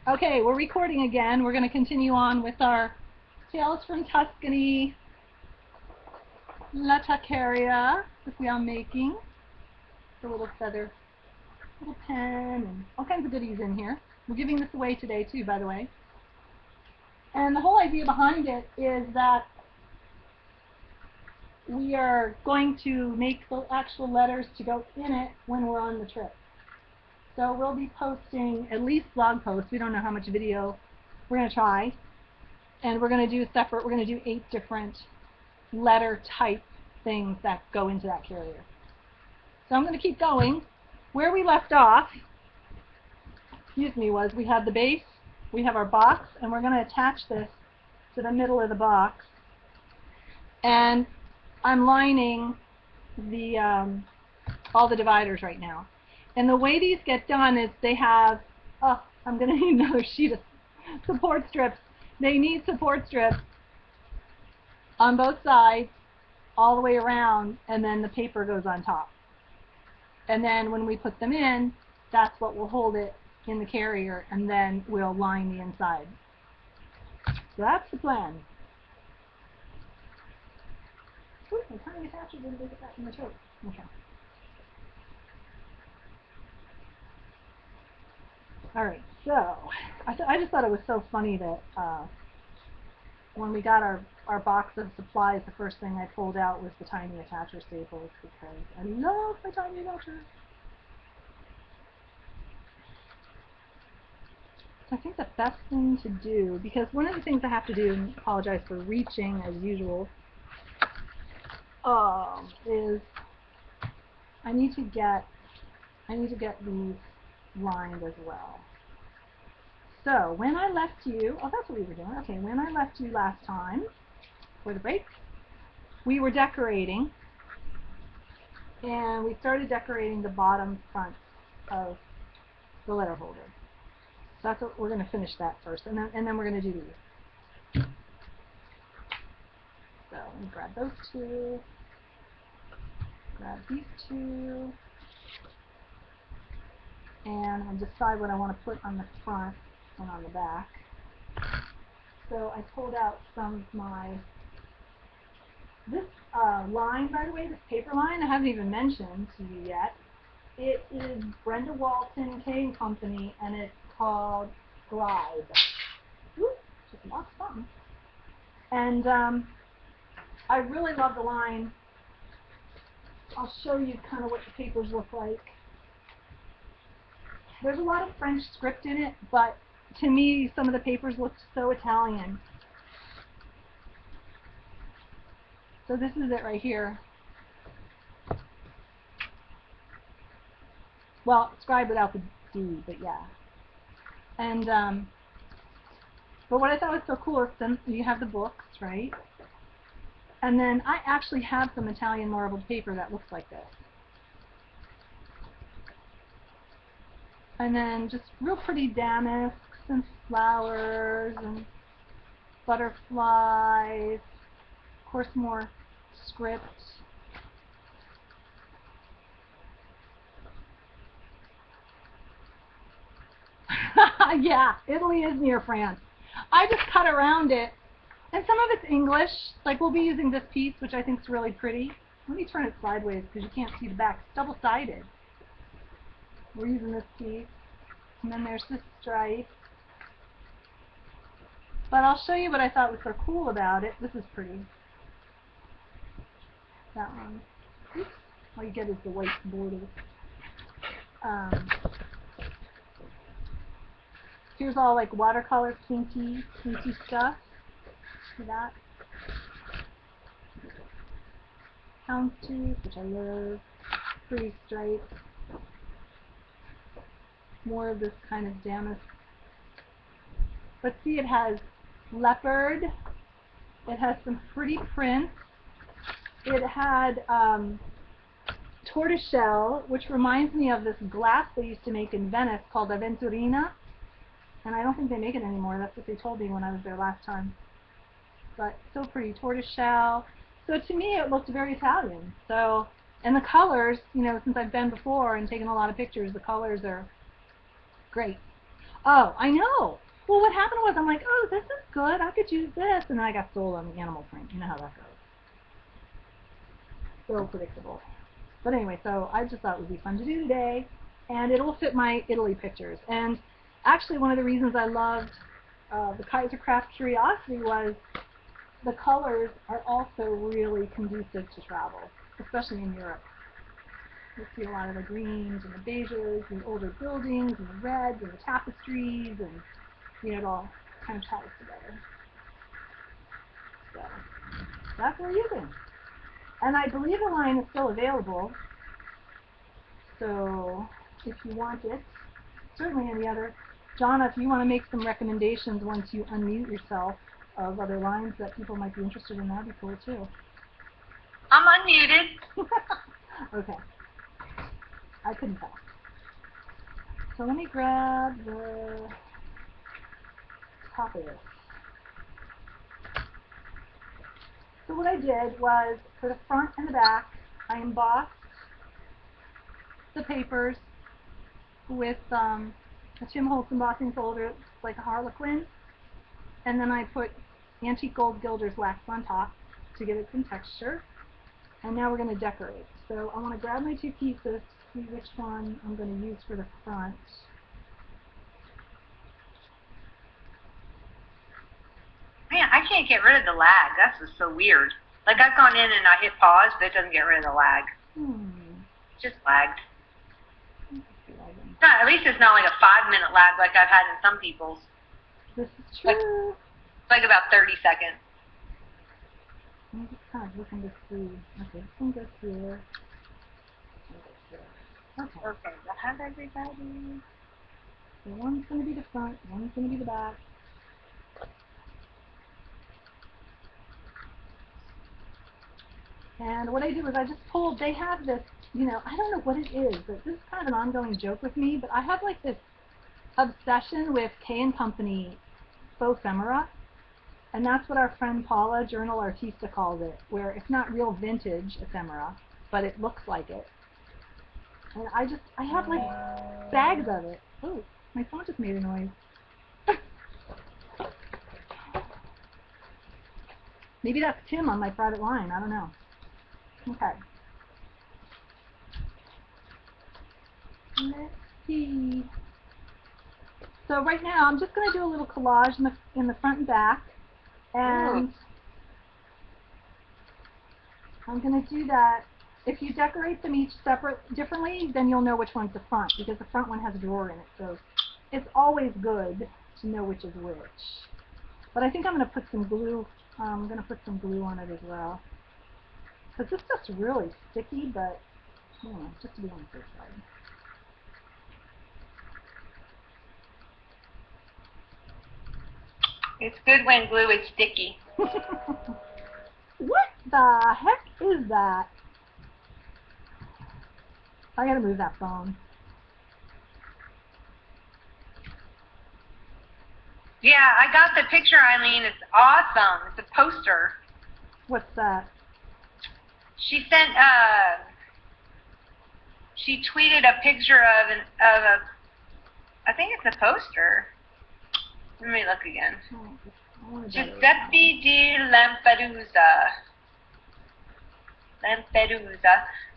Okay, we're recording again. We're going to continue on with our Tales from Tuscany La Taqueria that we are making. The little feather, little pen, and all kinds of goodies in here. We're giving this away today too, by the way. And the whole idea behind it is that we are going to make the actual letters to go in it when we're on the trip. So we'll be posting at least blog posts. We don't know how much video. We're going to try. And we're going to do separate. We're going to do 8 different letter type things that go into that carrier. So I'm going to keep going. Where we left off, was we had the base, we have our box, and we're going to attach this to the middle of the box. And I'm lining the all the dividers right now. And the way these get done is they have, I'm going to need another sheet of support strips. They need support strips on both sides, all the way around, and then the paper goes on top. And then when we put them in, that's what will hold it in the carrier, and then we'll line the inside. So that's the plan. Ooh, my tiny attacher didn't get that in the tote. Okay. Alright, so I just thought it was so funny that when we got our box of supplies, the first thing I pulled out was the tiny attacher staples, because I love my tiny attachers. I think the best thing to do, because one of the things I have to do, and I apologize for reaching as usual, is I need to get these lined as well. So when I left you, that's what we were doing. Okay, when I left you last time for the break, we were decorating, and we started decorating the bottom front of the letter holder. So that's what we're going to finish that first, and then we're going to do these. So let me grab those two, grab these two, and I'll decide what I want to put on the front and on the back. So I pulled out some of my, this line, by the way, this paper line, I haven't even mentioned to you yet. It is Brenda Walton K & Company, and it's called Scribe. Ooh, just lost something. And I really love the line. I'll show you kind of what the papers look like. There's a lot of French script in it, but to me, some of the papers look so Italian. So this is it right here. Well, Scribe without the D, but yeah. And but what I thought was so cool is then you have the books, right? And then I actually have some Italian marbled paper that looks like this. And then just real pretty damasks and flowers and butterflies. Of course, more script. Yeah, Italy is near France. I just cut around it. And some of it's English. Like, we'll be using this piece, which I think is really pretty. Let me turn it sideways because you can't see the back. It's double-sided. We're using this piece. And then there's this stripe. But I'll show you what I thought was so cool about it. This is pretty. That one. Oops. All you get is the white border. Here's all like watercolor pinky stuff. See that? Houndstooth, which I love. Pretty stripe. More of this kind of damask. But see, it has leopard. It has some pretty prints. It had tortoiseshell, which reminds me of this glass they used to make in Venice called Aventurina. And I don't think they make it anymore. That's what they told me when I was there last time. But so pretty, tortoiseshell. So to me, it looked very Italian. So, and the colors, you know, since I've been before and taken a lot of pictures, the colors are great. Oh, I know. Well, what happened was I'm like, oh, this is good. I could use this. And then I got sold on the animal print. You know how that goes. So predictable. But anyway, so I just thought it would be fun to do today. And it will fit my Italy pictures. And actually, one of the reasons I loved the Kaiser Craft Curiosity was the colors are also really conducive to travel, especially in Europe. You see a lot of the greens and the beiges and the older buildings and the reds and the tapestries, and it all kind of ties together. So that's what we're using. And I believe the line is still available. So if you want it, certainly any other. Jonna, if you want to make some recommendations once you unmute yourself of other lines that people might be interested in, that'd be cool too. I'm unmuted. Okay. I couldn't tell. So let me grab the top of this. So what I did was, for the front and the back, I embossed the papers with a Tim Holtz embossing folder, like a harlequin, and then I put antique gold gilders wax on top to give it some texture. And now we're going to decorate. So I want to grab my two pieces to see which one I'm going to use for the front. Man, I can't get rid of the lag. That's just so weird. Like, I've gone in and I hit pause, but it doesn't get rid of the lag. It just lagged. No, at least it's not like a 5-minute lag like I've had in some people's. This is true. It's like about 30 seconds. I'm just kind of looking to see. Okay, this one goes here. Okay. Okay, I have everybody. So one's going to be the front, one's going to be the back. And what I do is I just pulled, they have this, I don't know what it is, but this is kind of an ongoing joke with me, but I have like this obsession with K & Company faux ephemera. And that's what our friend Paula, Journal Artista, calls it, where it's not real vintage ephemera, but it looks like it. And I have like bags of it. Oh, my phone just made a noise. Maybe that's Tim on my private line, I don't know. Okay. Let's see. So right now I'm just going to do a little collage in the front and back. And I'm going to do that. If you decorate them each differently, then you'll know which one's the front, because the front one has a drawer in it. So it's always good to know which is which. But I think I'm going to put some glue. I'm going to put some glue on it as well. Because this stuff's really sticky, but just to be on the safe side. It's good when glue is sticky. What the heck is that? I gotta move that phone. Yeah, I got the picture, Eileen. It's awesome. It's a poster. What's that? She sent she tweeted a picture of a I think it's a poster. Let me look again. Giuseppe di Lampedusa.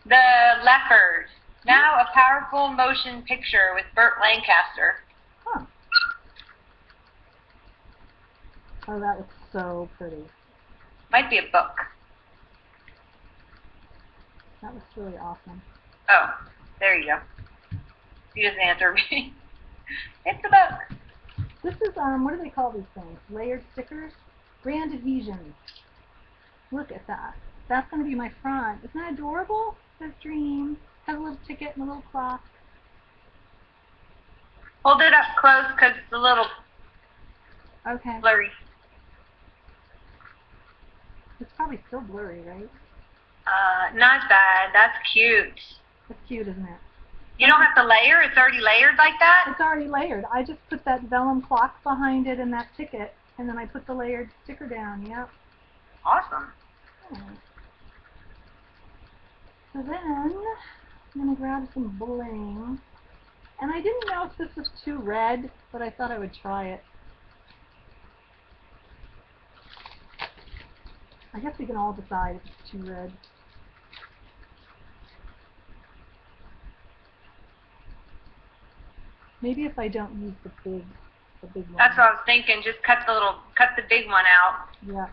The Leopard. Now a powerful motion picture with Burt Lancaster. Huh. Oh, that looks so pretty. Might be a book. That looks really awesome. Oh, there you go. He doesn't answer me. It's a book. This is, what do they call these things? Layered stickers? Grand adhesions. Look at that. That's going to be my front. Isn't that adorable? It says Dream. Has a little ticket and a little clock. Hold it up close because it's a little blurry. It's probably still blurry, right? Not bad. That's cute. It's cute, isn't it? You don't have to layer? It's already layered like that? It's already layered. I just put that vellum clock behind it and that ticket, and then I put the layered sticker down, yep. Awesome. So then, I'm going to grab some bling, And I didn't know if this was too red, but I thought I would try it. I guess we can all decide if it's too red. Maybe if I don't use the big one. That's what I was thinking. Just cut the big one out. Yeah.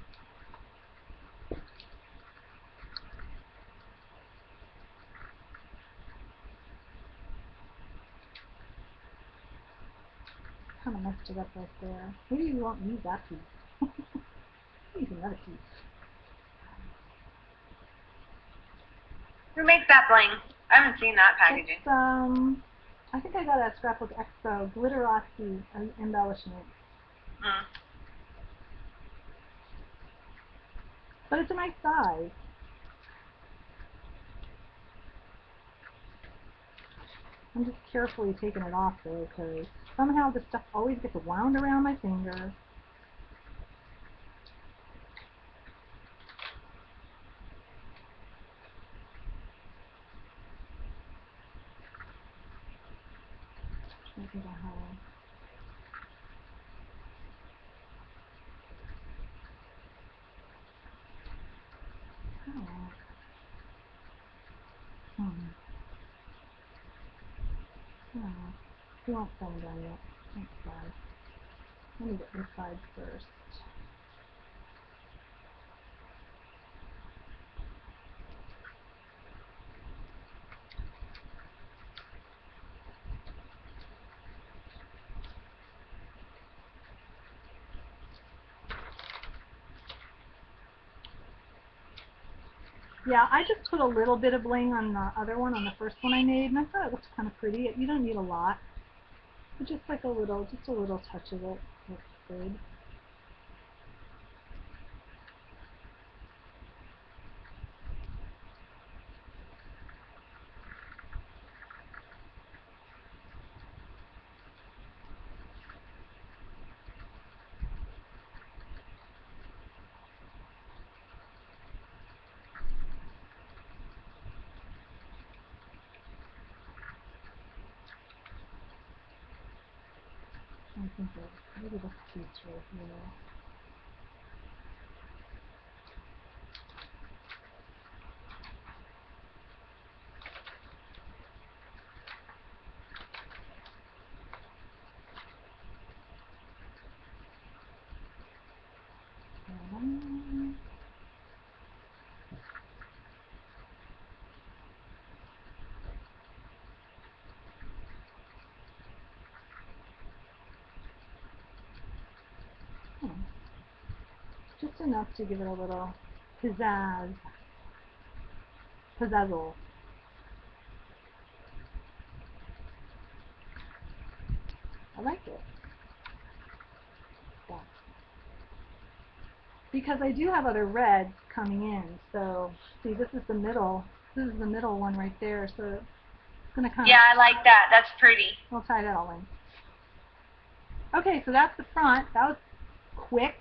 Kind of messed it up right there. Maybe you won't use that piece. Use another piece. Who makes that bling? I haven't seen that packaging. It's, I think I got it at Scrapbook Expo. Glitterati embellishment. Mm. But it's a nice size. I'm just carefully taking it off though, because somehow this stuff always gets wound around my finger. I think I have. Oh. Oh. You won't fall down yet. Thanks, guys. Let me get this side first. Yeah, I just put a little bit of bling on the other one, on the first one I made, and I thought it looked kind of pretty. You don't need a lot, but just like a little touch of it looks good. I think maybe this piece right here. Just enough to give it a little pizzazzle. I like it. Yeah. Because I do have other reds coming in, so see, this is the middle. This is the middle one right there, so it's gonna kind of. Yeah, I like that. That's pretty. We'll tie that all in. Okay, so that's the front. That was quick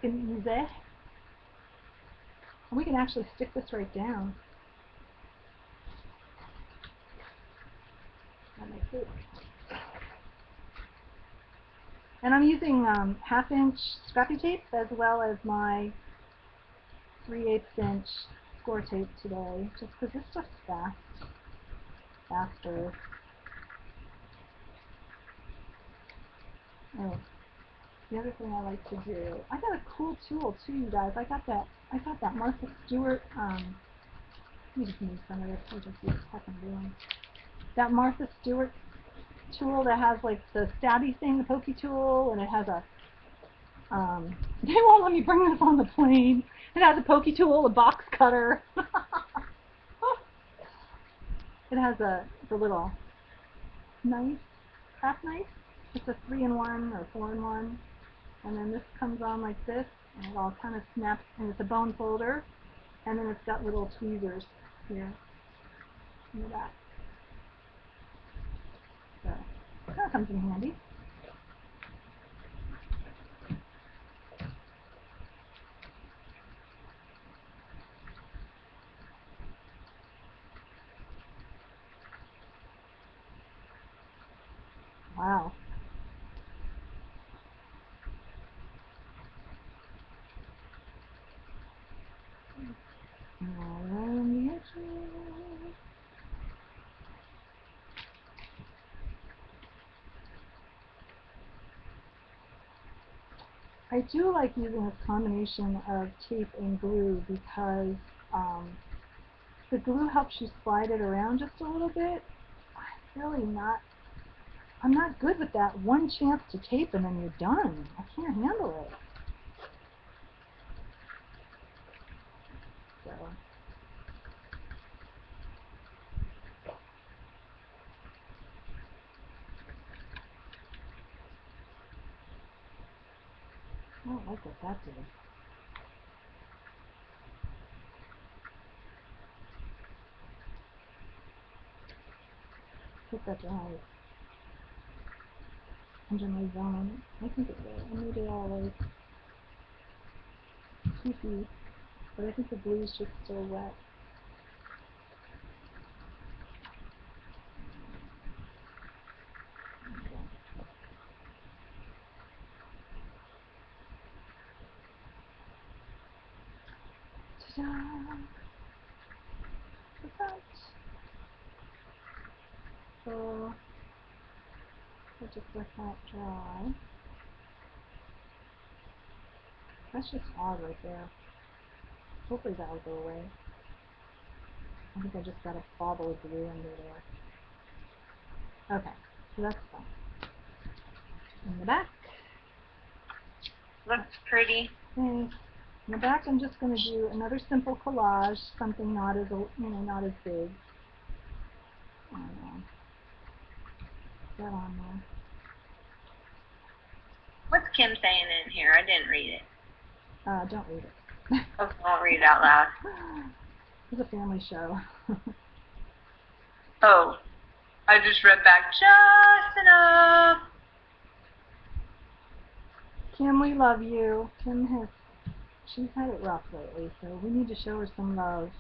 and easy. And we can actually stick this right down. That makes it. And I'm using 1/2" scrappy tape as well as my 3/8" score tape today, just because this stuff's faster. Oh, the other thing I like to do, I got a cool tool too, you guys. I got that Martha Stewart. Let me just move some of this. I'll just see what the heck I'm doing. That Martha Stewart tool that has like the stabby thing, the pokey tool, and it has a they won't let me bring this on the plane. It has a pokey tool, a box cutter. It has the little knife, craft knife. It's a 3-in-1 or 4-in-1, and then this comes on like this, and it all kind of snaps, and it's a bone folder, and then it's got little tweezers here in the back. So that comes in handy. I do like using this combination of tape and glue because the glue helps you slide it around just a little bit. I'm not good with that one chance to tape and then you're done. I can't handle it. So. I don't like what that did. I think that's right. Under my zone. I think it will. I made it all like toothy, but I think the glue is just still wet. Ta-da! Look at that. So I'll just let that dry. That's just odd right there. Hopefully that'll go away. I think I just got a bobble of glue under there. Okay, so that's fine. In the back. Looks pretty. Thanks. In the back, I'm just going to do another simple collage, something not as not as big. That on there. What's Kim saying in here? I didn't read it. Don't read it. Oh, I'll read it out loud. It's a family show. Oh, I just read back just enough. Kim, we love you. She's had it rough lately, so we need to show her some love.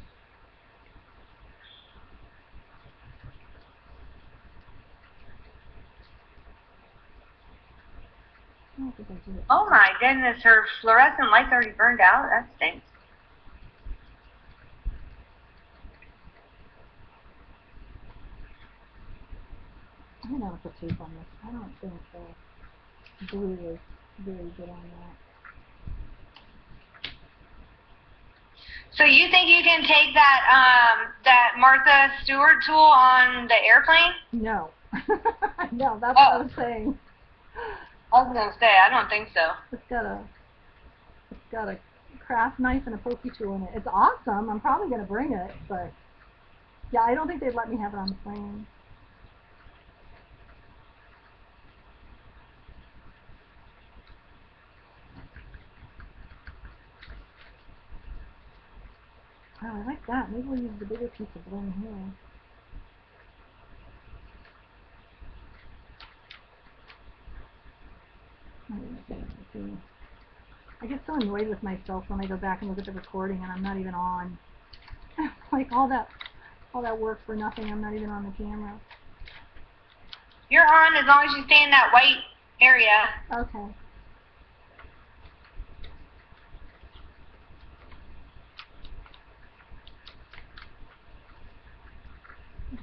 I don't think I did it. Oh my goodness, her fluorescent light's already burned out? That stinks. I'm going to put tape on this. I don't think the glue is very good on that. So you think you can take that that Martha Stewart tool on the airplane? No. No, that's what I was saying. I was gonna say, I don't think so. It's got a craft knife and a pokey tool in it. It's awesome. I'm probably gonna bring it, but yeah, I don't think they'd let me have it on the plane. Oh, I like that. Maybe we'll use the bigger piece of glue in here. I get so annoyed with myself when I go back and look at the recording and I'm not even on. Like all that work for nothing. I'm not even on the camera. You're on as long as you stay in that white area. Okay.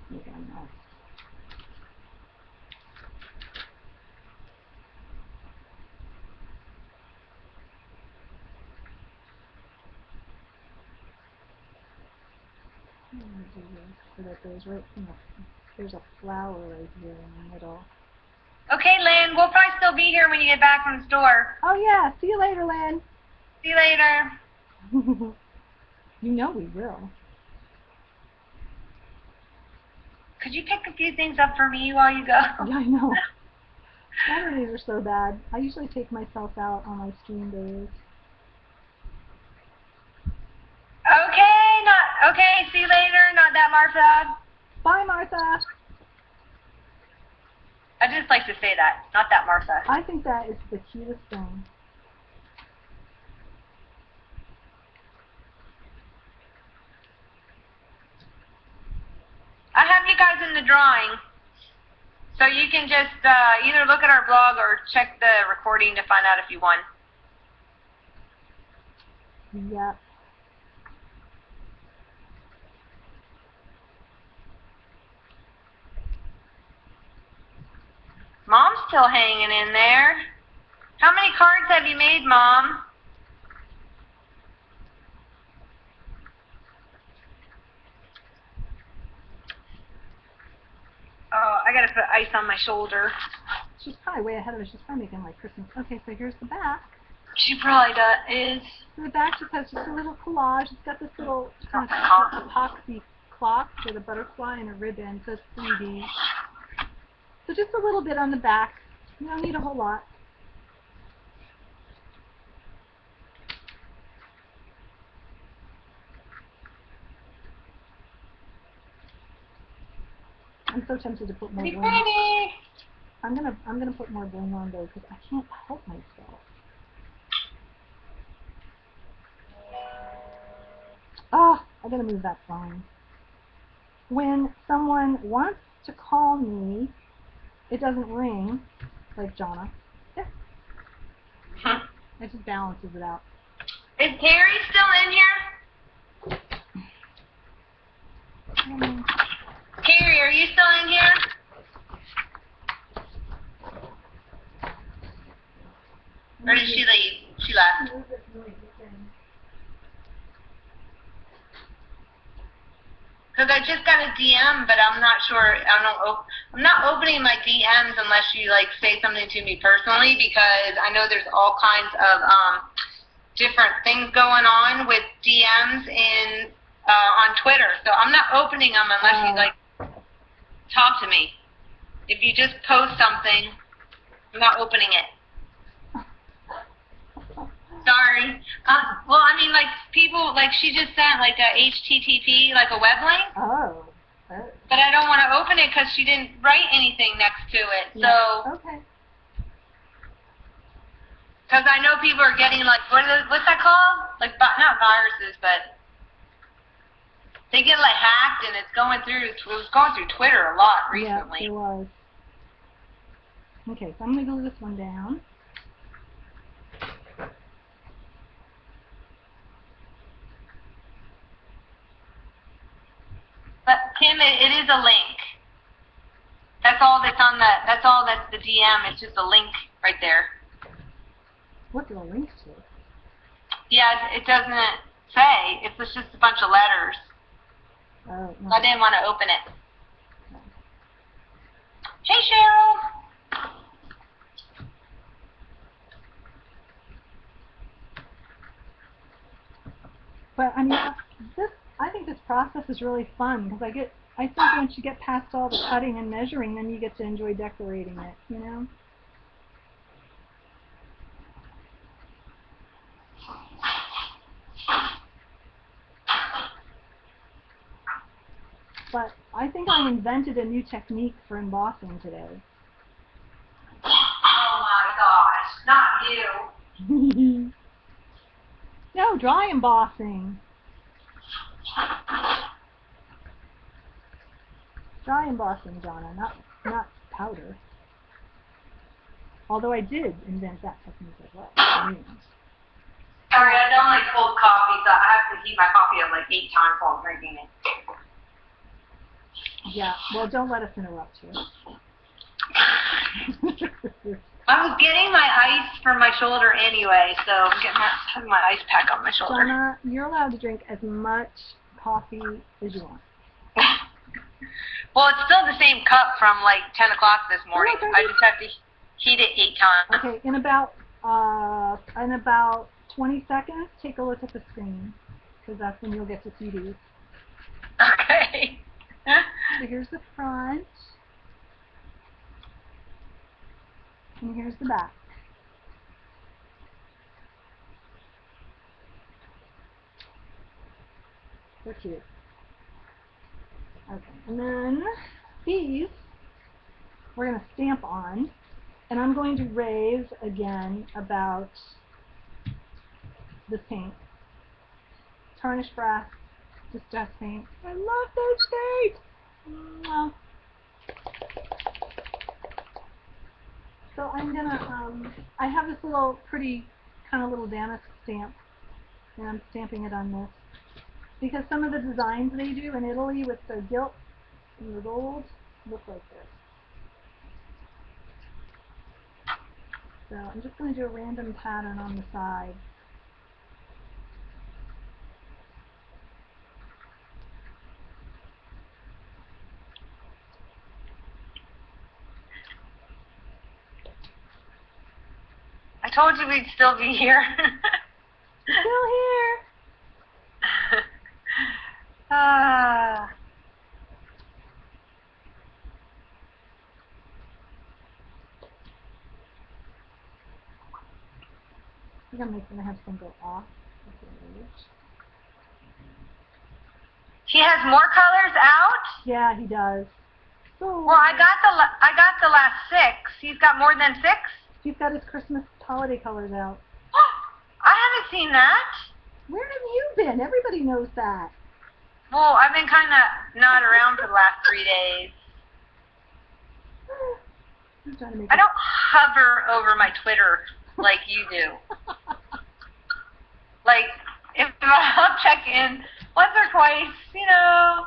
Make it a mess. I'm gonna do this so that there's a flower right here in the middle. Okay, Lynn, we'll probably still be here when you get back from the store. Oh yeah, see you later, Lynn. See you later. You know we will. Could you pick a few things up for me while you go? Yeah, I know. Saturdays are so bad. I usually take myself out on my skiing days. Okay, see you later, not that Martha. Bye, Martha. I just like to say that, not that Martha. I think that is the cutest thing. I have you guys in the drawing, so you can just either look at our blog or check the recording to find out if you won. Yeah. Mom's still hanging in there. How many cards have you made, Mom? Oh, I gotta put ice on my shoulder. She's probably way ahead of us. She's probably making like Christmas. Okay, so here's the back. She probably is. So the back just has just a little collage. It's got this little kind of epoxy clock with a butterfly and a ribbon, so it's 3D. So just a little bit on the back. You don't need a whole lot. I'm so tempted to put more bling. I'm gonna put more bling on though because I can't help myself. Oh, I gotta move that phone. When someone wants to call me, it doesn't ring like Jonna. Yeah. It just balances it out. Is Terry still in here? Terry, are you still in here? Or did she leave? She left. Because I just got a DM, but I'm not sure. I'm not opening my DMs unless you like say something to me personally, because I know there's all kinds of different things going on with DMs on Twitter. So I'm not opening them unless you like talk to me. If you just post something, I'm not opening it. Sorry. Well, I mean, like, people, like, she just sent, like, a HTTP, like, a web link. Oh. But I don't want to open it because she didn't write anything next to it. Yeah. So. Okay. Because I know people are getting, like, what's that called? Like, not viruses, but they get, like, hacked, and it was going through Twitter a lot recently. Yeah, it was. Okay, so I'm going to glue this one down. But Kim, it is a link. That's all that's on that's all that's the DM. It's just a link right there. What's the link to? Yeah, it doesn't say. It's just a bunch of letters. Oh, no. I didn't want to open it. No. Hey, Cheryl. But I mean, I think this process is really fun because I think once you get past all the cutting and measuring, then you get to enjoy decorating it, you know? But I think I invented a new technique for embossing today. Oh my gosh, not you. No, dry embossing. Dry embossing, Donna, not powder. Although I did invent that technique as well. Sorry, I don't like cold coffee, so I have to heat my coffee up like 8 times while I'm drinking it. Yeah, well, don't let us interrupt you. I was getting my ice from my shoulder anyway, so I'm having my ice pack on my shoulder. Donna, you're allowed to drink as much coffee as you want. Well, it's still the same cup from like 10 o'clock this morning. Okay. I just have to heat it 8 times. Okay, in about 20 seconds, take a look at the screen, because that's when you'll get to see these. Okay. So here's the front, and here's the back. So cute. Okay, and then these we're going to stamp on, and I'm going to raise again about this paint. Tarnished brass, distress paint. I love this paint! Mwah. So I'm gonna, I have this little pretty kind of little damask stamp, and I'm stamping it on this. Because some of the designs they do in Italy with the gilt and the gold look like this. So I'm just going to do a random pattern on the side. I told you we'd still be here. Still here. Ah. I think I'm making the hem go off. He has more colors out? Yeah, he does. So, well, I got the last 6. He's got more than 6? He's got his Christmas holiday colors out. I haven't seen that. Where have you been? Everybody knows that. Well, I've been kind of not around for the last 3 days. I'm trying to make I don't hover over my Twitter like you do. Like, if I'll check in once or twice, you know.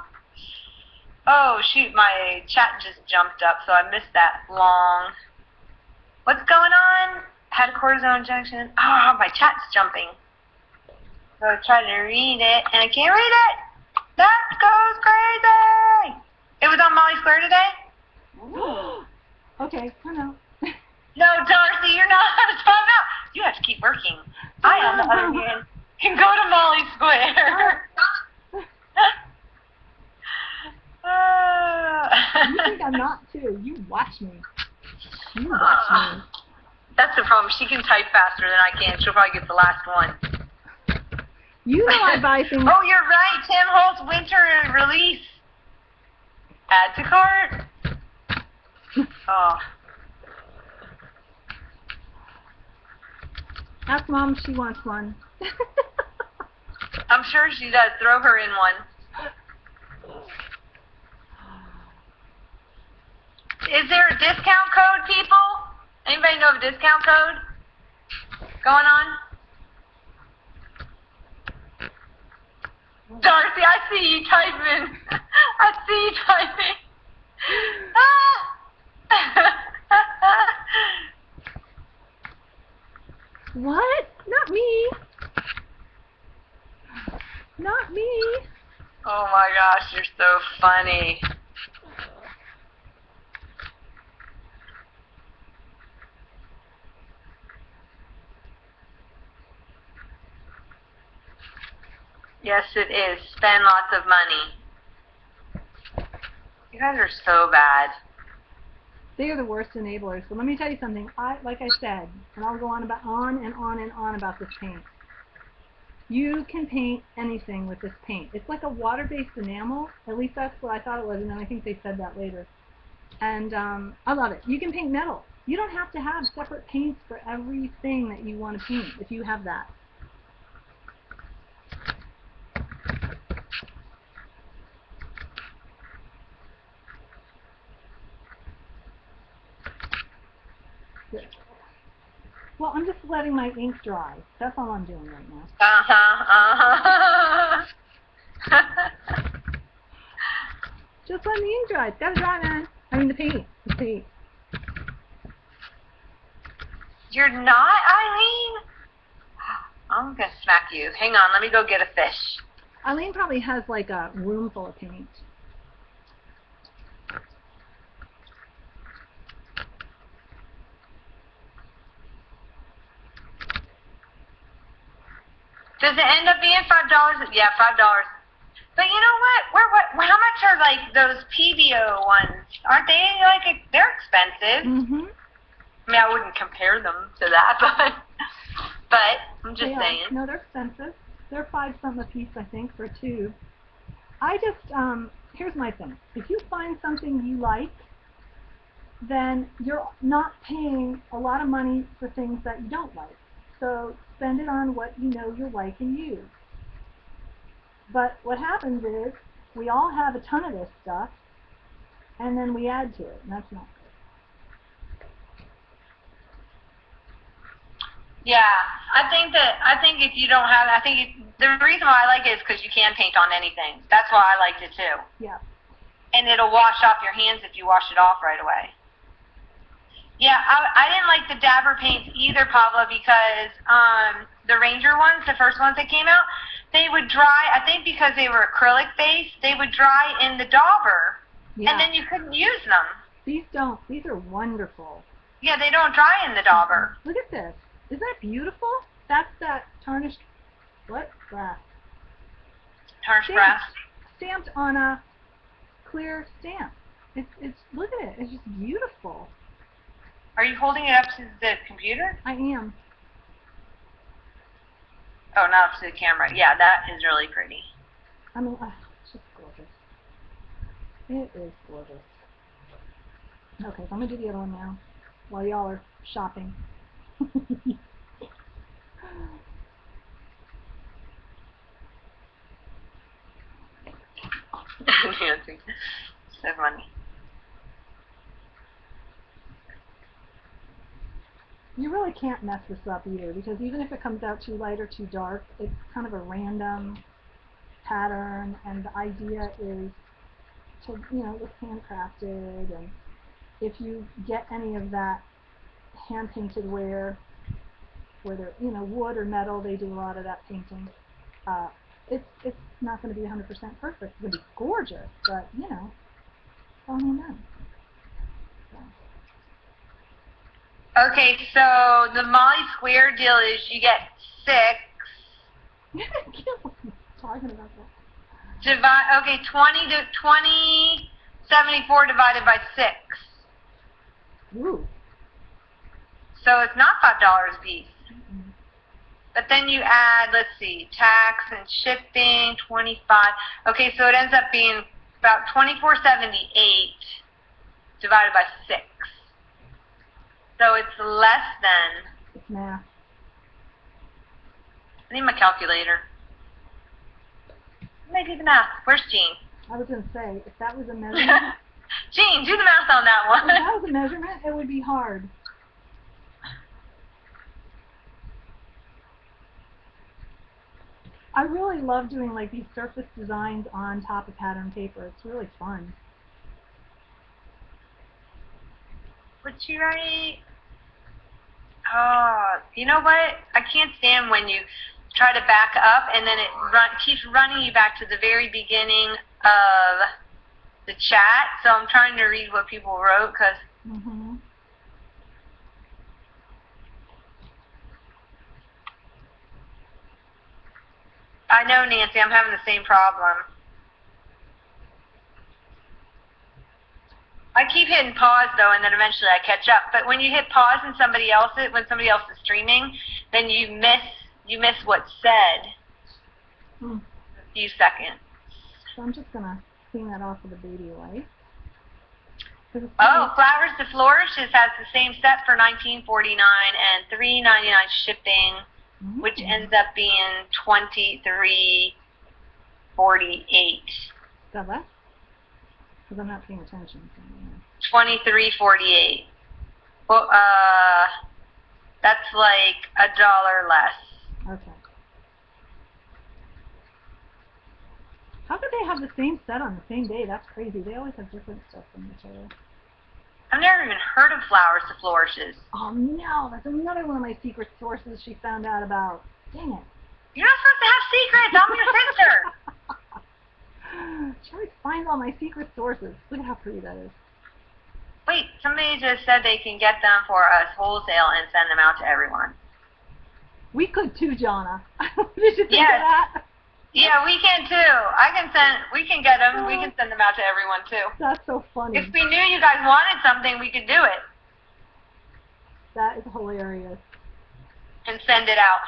Oh, shoot, my chat just jumped up, so I missed that long. What's going on? Had a cortisone injection. Oh, my chat's jumping. So I tried to read it, and I can't read it. That goes crazy. It was on Molly Square today? Okay, I know. No, Darcy, you're not on a timeout. You have to keep working. I, on the other hand, can go to Molly Square. You think I'm not too. You watch me. You watch me. That's the problem. She can type faster than I can. She'll probably get the last one. You know I buy things. Oh, you're right. Tim Holtz winter release. Add to cart. Oh. Ask Mom if she wants one. I'm sure she does. Throw her in one. Is there a discount code, people? Anybody know of a discount code going on? Darcy, I see you typing. I see you typing. What? Not me. Not me. Oh my gosh, you're so funny. Yes, it is. Spend lots of money. You guys are so bad. They are the worst enablers. But let me tell you something. Like I said, and I'll go on and on about this paint. You can paint anything with this paint. It's like a water-based enamel. At least that's what I thought it was, and then I think they said that later. And I love it. You can paint metal. You don't have to have separate paints for everything that you want to paint if you have that. Well, I'm just letting my ink dry. That's all I'm doing right now. Just let the ink dry. It's gotta dry, man. I mean the paint. The paint. You're not, Eileen? I'm gonna smack you. Hang on, let me go get a fish. Eileen probably has like a room full of paint. Does it end up being $5? Yeah, $5. But you know what? How much are like those PBO ones? Aren't they like they're expensive? Mm-hmm. I mean, I wouldn't compare them to that, but I'm just saying. No, they're expensive. They're $5 something a piece, I think, for a tube. I just here's my thing. If you find something you like, then you're not paying a lot of money for things that you don't like. So spend it on what you know you like and use. But what happens is we all have a ton of this stuff, and then we add to it, and that's not good. Yeah, I think if you don't have, the reason why I like it is because you can paint on anything. That's why I liked it too. Yeah. And it'll wash off your hands if you wash it off right away. Yeah, I didn't like the dabber paints either, Pablo, because the Ranger ones, the first ones that came out, they would dry, I think because they were acrylic based, they would dry in the dauber, and then you couldn't use them. These don't. These are wonderful. Yeah, they don't dry in the dauber. Look at this. Isn't that beautiful? That's that tarnished, what? Brass. Tarnished brass. Stamped on a clear stamp. It's look at it. It's just beautiful. Are you holding it up to the computer? I am. Oh, not up to the camera. Yeah, that is really pretty. I mean, it's just gorgeous. It is gorgeous. Okay, so I'm going to do the other one now while y'all are shopping. Nancy. So funny. You really can't mess this up either, because even if it comes out too light or too dark, it's kind of a random pattern, and the idea is to, you know, it's handcrafted, and if you get any of that hand-painted ware, whether, you know, wood or metal, they do a lot of that painting, it's not going to be 100% perfect. It's going to be gorgeous, but, you know, it's all done. Okay, so the Molly Square deal is you get 6. Talking about that. Okay, 2074 divided by 6. Ooh. So it's not $5 a piece. But then you add, let's see, tax and shipping, 25. Okay, so it ends up being about 24.78 divided by 6. So it's less than. It's math. I need my calculator. Let me do the math. Where's Jean? I was going to say, if that was a measurement. Jean, do the math on that one. If that was a measurement, it would be hard. I really love doing like these surface designs on top of pattern paper. It's really fun. Would you write? Oh, you know what? I can't stand when you try to back up and then it keeps running you back to the very beginning of the chat. So I'm trying to read what people wrote because. I know, Nancy, I'm having the same problem. I keep hitting pause, though, and then eventually I catch up. But when you hit pause and when somebody else is streaming, then you miss what's said a few seconds. So I'm just going to clean that off with a baby wipe. Oh, Flowers to Flourishes has the same set for $19.49 and $3.99 shipping, which ends up being $23.48. Got that? Because I'm not paying attention. $23.48. Well, that's like $1 less. Okay. How could they have the same set on the same day? That's crazy. They always have different stuff from each other. I've never even heard of Flowers to Flourishes. Oh no, that's another one of my secret sources she found out about. Dang it. You're not supposed to have secrets. I'm your sister. She always finds all my secret sources. Look at how pretty that is. Wait, somebody just said they can get them for us wholesale and send them out to everyone. We could too, Jonna. Did you think of that? Yeah, we can too. We can get them. We can send them out to everyone too. That's so funny. If we knew you guys wanted something, we could do it. That is hilarious. And send it out.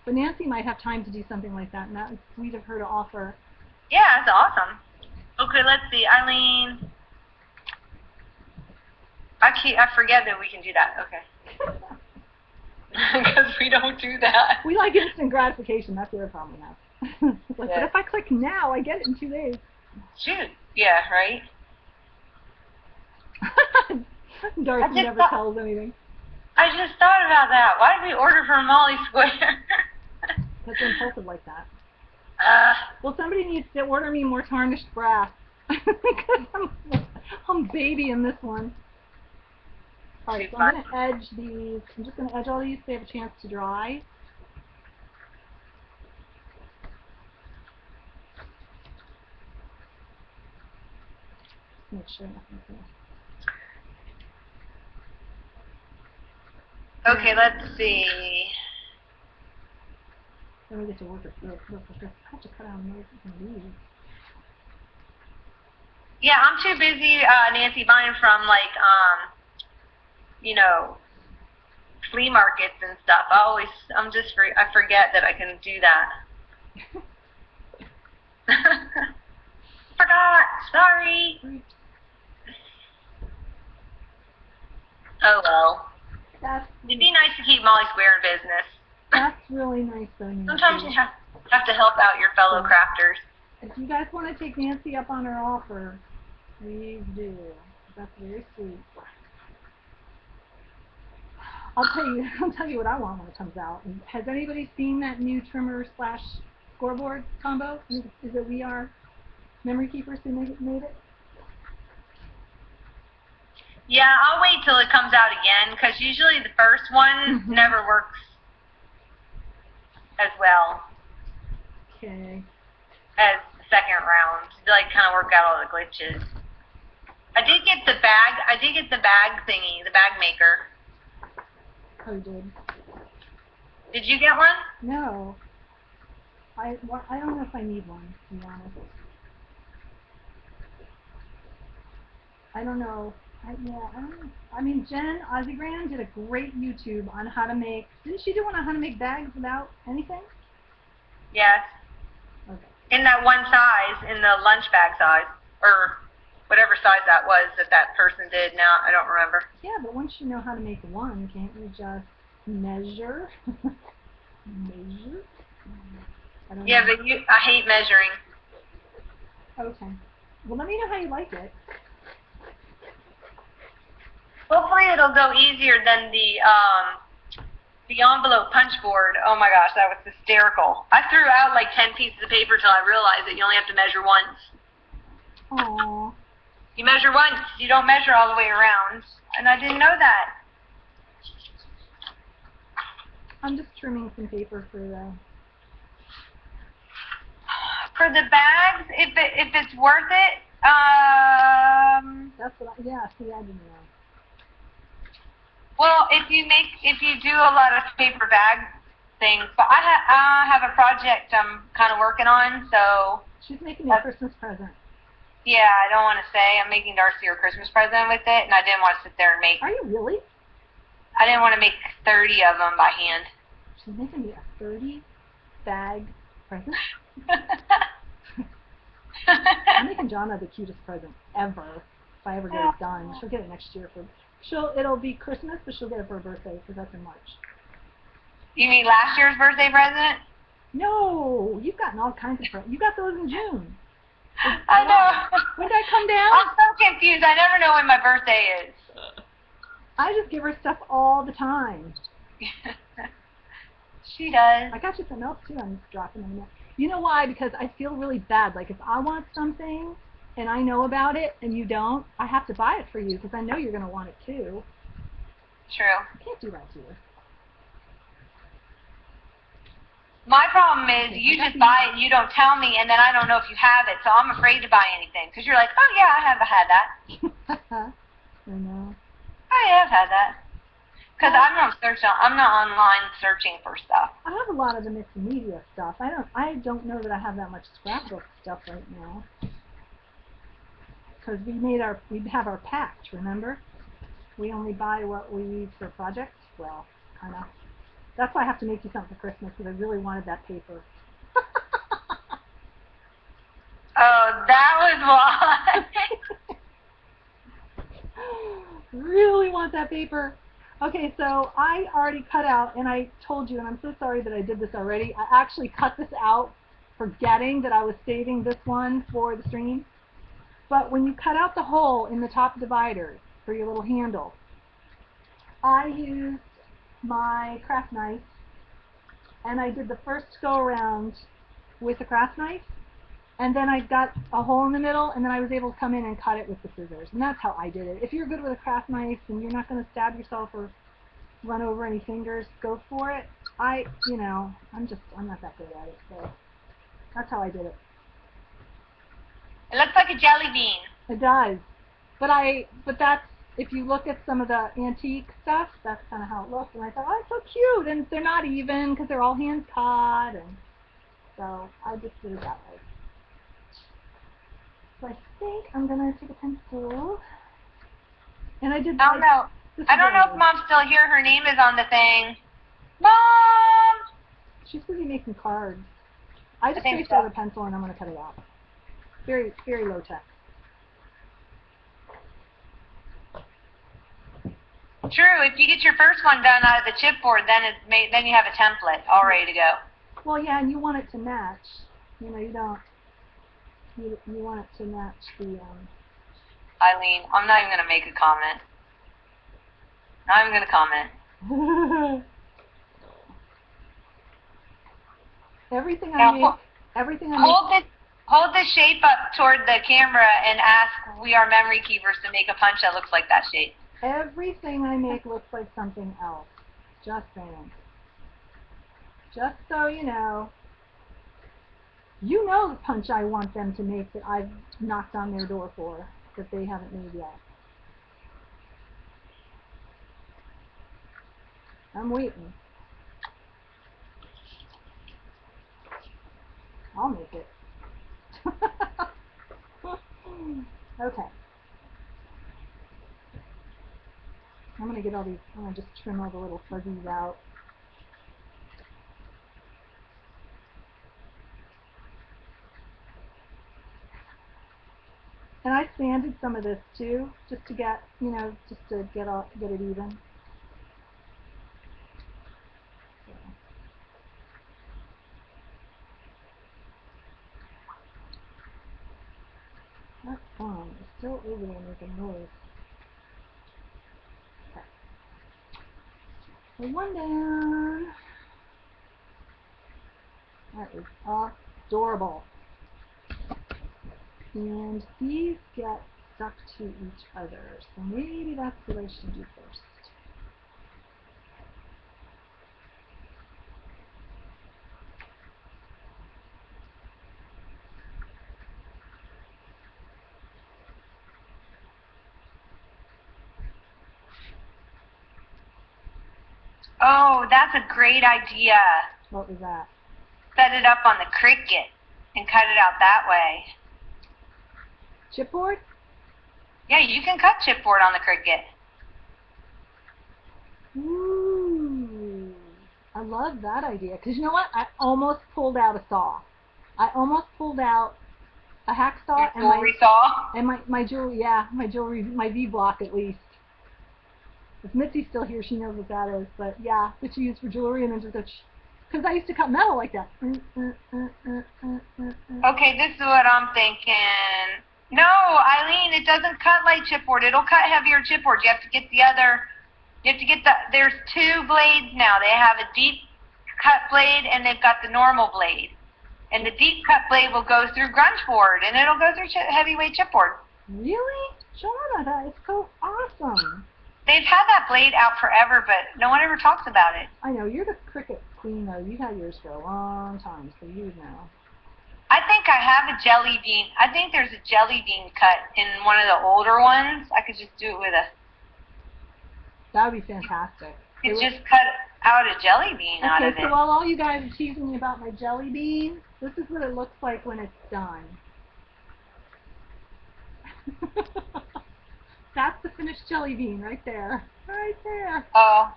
But Nancy might have time to do something like that, and that is sweet of her to offer. Yeah, that's awesome. Okay, let's see. Eileen. I forget that we can do that. Okay. Because we don't do that. We like instant gratification. That's the other problem we have. It's like, yeah. But if I click now, I get it in 2 days. Shoot. Yeah, right? Darcy never tells anything. I just thought about that. Why did we order from Molly Square? That's impulsive like that. Well, somebody needs to order me more tarnished brass. Because I'm babying this one. Alright, so I'm going to edge these. I'm just going to edge all these so they have a chance to dry. Make sure nothing's there. Okay, let's see. Then we get to work with this. I have to cut out those and these. Yeah, I'm too busy, Nancy, buying from like, you know, flea markets and stuff. I forget that I can do that. Forgot. Sorry. Oh well. It'd be nice to keep Molly Square in business. That's really nice, though, Nancy. Sometimes you have to help out your fellow crafters. If you guys want to take Nancy up on her offer, please do. That's very sweet. I'll tell you what I want when it comes out. Has anybody seen that new trimmer / scoreboard combo? Is it We Are Memory Keepers who made it? Yeah, I'll wait till it comes out again, because usually the first one never works as well Okay. as the second round. They like kind of work out all the glitches. I did get the bag thingy, the bag maker. Oh, you did? Did you get one? No. I don't know if I need one, to be honest. I don't know. I don't know. I mean, Jen Ozzygrand did a great YouTube on how to make. Didn't she do one on how to make bags without anything? Yes. Okay. In that one size, in the lunch bag size, or whatever size that was that person did. Now I don't remember. Yeah, but once you know how to make one, can't you just measure? Measure? I don't Yeah, know. but I hate measuring. Okay. Well, let me know how you like it. Hopefully it'll go easier than the envelope punch board. Oh my gosh, that was hysterical. I threw out like 10 pieces of paper till I realized that you only have to measure once. Aww. You measure once, you don't measure all the way around. And I didn't know that. I'm just trimming some paper for the... For the bags, if it's worth it, That's what yeah, see, I didn't know. well, if you do a lot of paper bag things, but I have a project I'm kind of working on, so. She's making me a Christmas present. Yeah, I don't want to say. I'm making Darcy her Christmas present with it, and I didn't want to sit there and make. Are you really? I didn't want to make 30 of them by hand. She's making me a 30 bag present? I'm making Jonna the cutest present ever. If I ever get it done, she'll get it next year it'll be Christmas, but she'll get it for her birthday because that's in March. You mean last year's birthday present? No, you've gotten all kinds of presents. You got those in June. I know. When did I come down? I'm so confused. I never know when my birthday is. I just give her stuff all the time. She does. I got you some else too. I'm just dropping them in. You know why? Because I feel really bad. Like if I want something and I know about it and you don't, I have to buy it for you because I know you're going to want it too. True. I can't do that to you. My problem is you just buy it and you don't tell me, and then I don't know if you have it, so I'm afraid to buy anything because you're like, oh yeah, I have had that. I know. Oh yeah, I've had that. Because I'm not online searching for stuff. I have a lot of the mixed media stuff. I don't know that I have that much scrapbook stuff right now. Because we have our pact, remember? We only buy what we need for projects. Well, kind of. That's why I have to make you something for Christmas because I really wanted that paper. Oh, that was why. Really want that paper. Okay, so I already cut out, and I told you, and I'm so sorry that I did this already. I actually cut this out forgetting that I was saving this one for the stream. But when you cut out the hole in the top divider for your little handle, I used my craft knife, and I did the first go around with the craft knife, and then I got a hole in the middle, and then I was able to come in and cut it with the scissors. And that's how I did it. If you're good with a craft knife and you're not going to stab yourself or run over any fingers, go for it. I'm not that good at it, so that's how I did it. It looks like a jelly bean. It does. But that's, if you look at some of the antique stuff, that's kind of how it looks. And I thought, oh, it's so cute. And they're not even because they're all hand cut. And so I just did it that way. So I think I'm going to take a pencil. And I did. I don't know. I don't know if Mom's still here. Her name is on the thing. Mom! She's busy making cards. I just traced out a pencil and I'm going to cut it out. Very, very low tech. True. If you get your first one done out of the chipboard, then you have a template all ready to go. Well, yeah, and you want it to match. You know, you don't. You want it to match the. Eileen, I'm not even going to make a comment. Not even going to comment. Everything I make. Hold the shape up toward the camera and ask We Are Memory Keepers to make a punch that looks like that shape. Everything I make looks like something else. Just saying. Just so you know. You know the punch I want them to make that I've knocked on their door for, that they haven't made yet. I'm waiting. I'll make it. Okay. I'm going to get all these, I'm going to just trim all the little fuzzies out. And I sanded some of this too, just to get, just to get it even. That phone is still over there making noise. Okay. So one down. That is adorable. And these get stuck to each other, so maybe that's what I should do first. Oh, that's a great idea. What was that? Set it up on the Cricut and cut it out that way. Chipboard? Yeah, you can cut chipboard on the Cricut. Ooh, I love that idea. Because you know what? I almost pulled out a saw. I almost pulled out a hacksaw and my jewelry, my V-block at least. If Mitzi's still here, she knows what that is. But yeah, that you use for jewelry and then just go, because I used to cut metal like that. Okay, this is what I'm thinking. No, Eileen, it doesn't cut like chipboard. It'll cut heavier chipboard. You have to get there's two blades now. They have a deep cut blade and they've got the normal blade. And the deep cut blade will go through grunge board and it'll go through heavyweight chipboard. Really? Shauna, that is so awesome. They've had that blade out forever, but no one ever talks about it. I know. You're the Cricut queen, though. You've had yours for a long time, so you know. I think I have a jelly bean. I think there's a jelly bean cut in one of the older ones. I could just do it with a... That would be fantastic. You could just cut out a jelly bean out of it. Okay, so while all you guys are teasing me about my jelly bean, this is what it looks like when it's done. That's the finished jelly bean right there. Right there. Oh.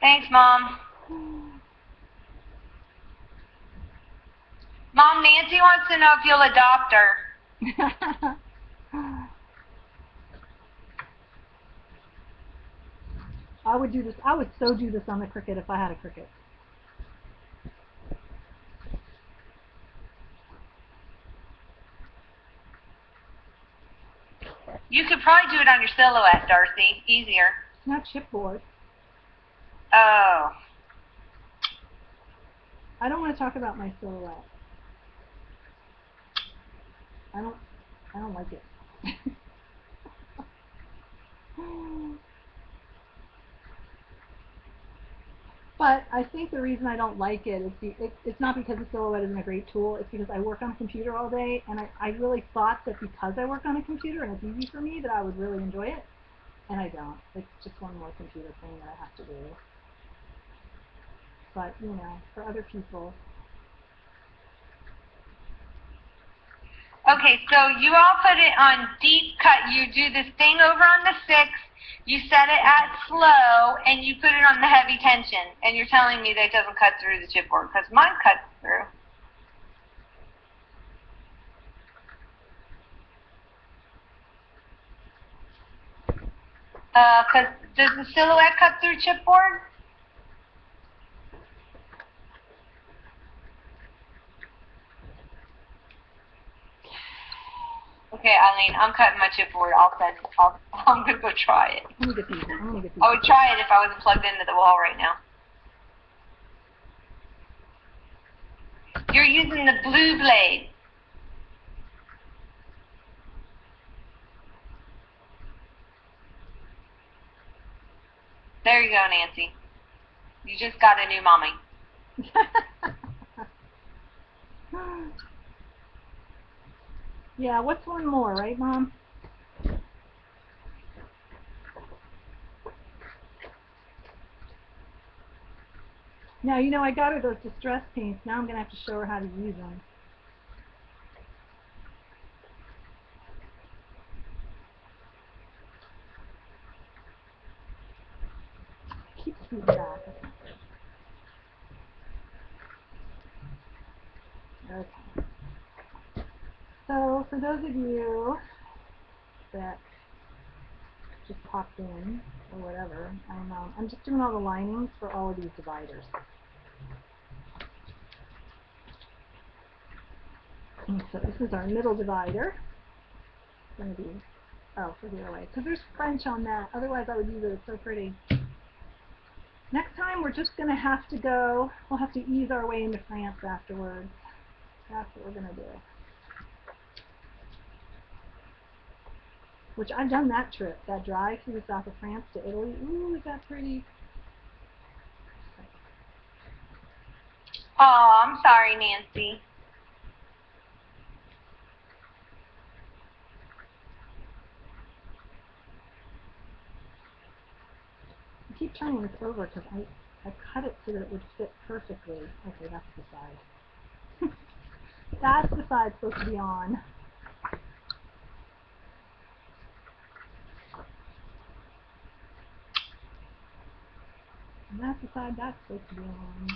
Thanks, Mom. Mom, Nancy wants to know if you'll adopt her. I would do this. I would so do this on the Cricut if I had a Cricut. You could probably do it on your Silhouette, Darcy. Easier. It's not chipboard. Oh. I don't want to talk about my Silhouette. I don't like it. But I think the reason I don't like it is it's not because the Silhouette isn't a great tool. It's because I work on a computer all day, and I really thought that because I work on a computer and it's easy for me that I would really enjoy it, and I don't. It's just one more computer thing that I have to do. But, you know, for other people. Okay, so you all put it on deep cut. You do this thing over on the 6, you set it at slow, and you put it on the heavy tension. And you're telling me that it doesn't cut through the chipboard, because mine cuts through. Because does the Silhouette cut through chipboard? Okay, Eileen, I'm cutting my chipboard. I'm gonna go try it. I'm gonna get these. I would try it if I wasn't plugged into the wall right now. You're using the blue blade. There you go, Nancy. You just got a new mommy. Yeah, what's one more, right, Mom? Now, you know, I got her those distress paints. Now I'm going to have to show her how to use them. Keep scooting back. Okay. So, for those of you that just popped in, or whatever, I'm just doing all the linings for all of these dividers. And so this is our middle divider. It's going to be, oh, further away, because there's French on that. Otherwise I would use it. It's so pretty. Next time we're just going to have to go, we'll have to ease our way into France afterwards. That's what we're going to do. Which I've done that trip, that drive through the south of France to Italy. Ooh, is that pretty? Oh, I'm sorry, Nancy. I keep turning this over because I cut it so that it would fit perfectly. Okay, that's the side. That's the side supposed to be on. And that's the side that's supposed to be on.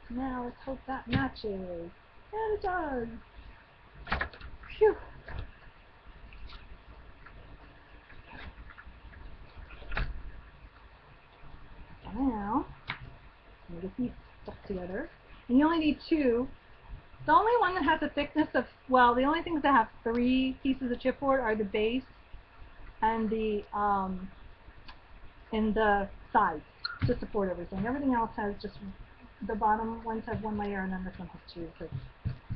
Now let's hope that matches. And it does. Phew. Now, I'm going to get these stuck together. And you only need 2. The only one that has a thickness of, well, the only things that have 3 pieces of chipboard are the base and the sides to support everything. Everything else has just, the bottom ones have 1 layer and then this one has 2. So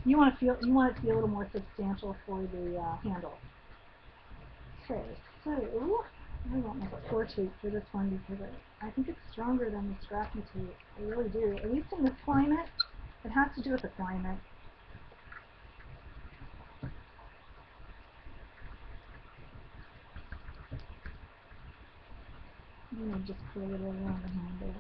you want it to be a little more substantial for the handle. Okay, so I want my core tape for this one because I think it's stronger than the scrappy tape. I really do. At least in this climate, it has to do with the climate. I'm going to just put a little around the handle.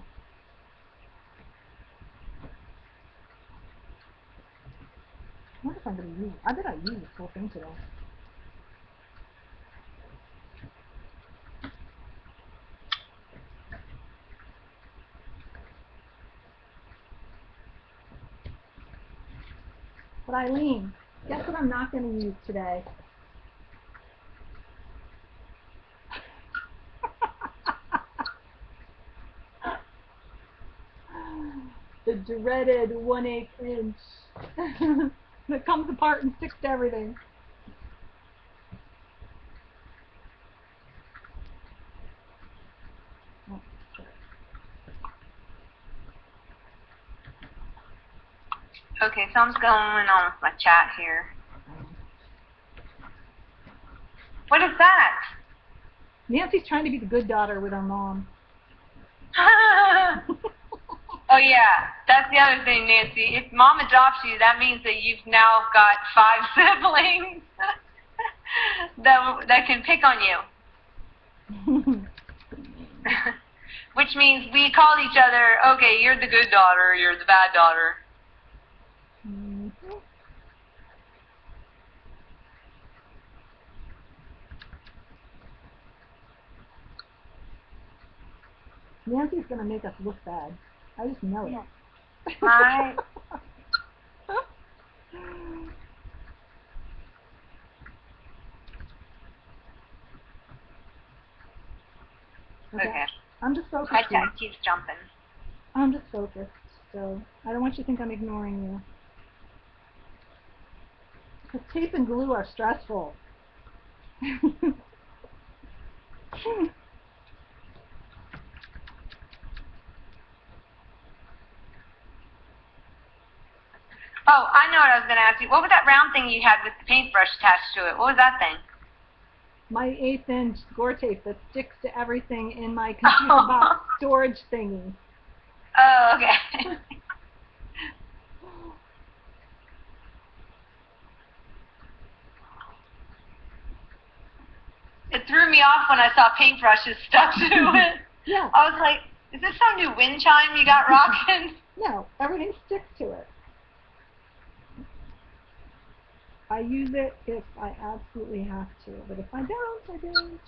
I wonder if I'm going to use it. I bet I use this whole thing today. But Eileen, guess what I'm not going to use today? The dreaded 1/8 inch that comes apart and sticks to everything. Okay, something's going on with my chat here. What is that? Nancy's trying to be the good daughter with her mom. Oh yeah, that's the other thing, Nancy. If mom adopts you, that means that you've now got 5 siblings that can pick on you. Which means we call each other, okay, you're the good daughter, you're the bad daughter. Nancy's going to make us look bad. I just know it. Right. Okay. I'm just focused. My cat keeps jumping. I'm just focused, so I don't want you to think I'm ignoring you. Because tape and glue are stressful. Oh, I know what I was going to ask you. What was that round thing you had with the paintbrush attached to it? What was that thing? My 1/8 inch gore tape that sticks to everything in my computer box storage thingy. Oh, okay. It threw me off when I saw paintbrushes stuck to it. Yeah. I was like, is this some new wind chime you got rocking? No, everything sticks to it. I use it if I absolutely have to, but if I don't, I don't.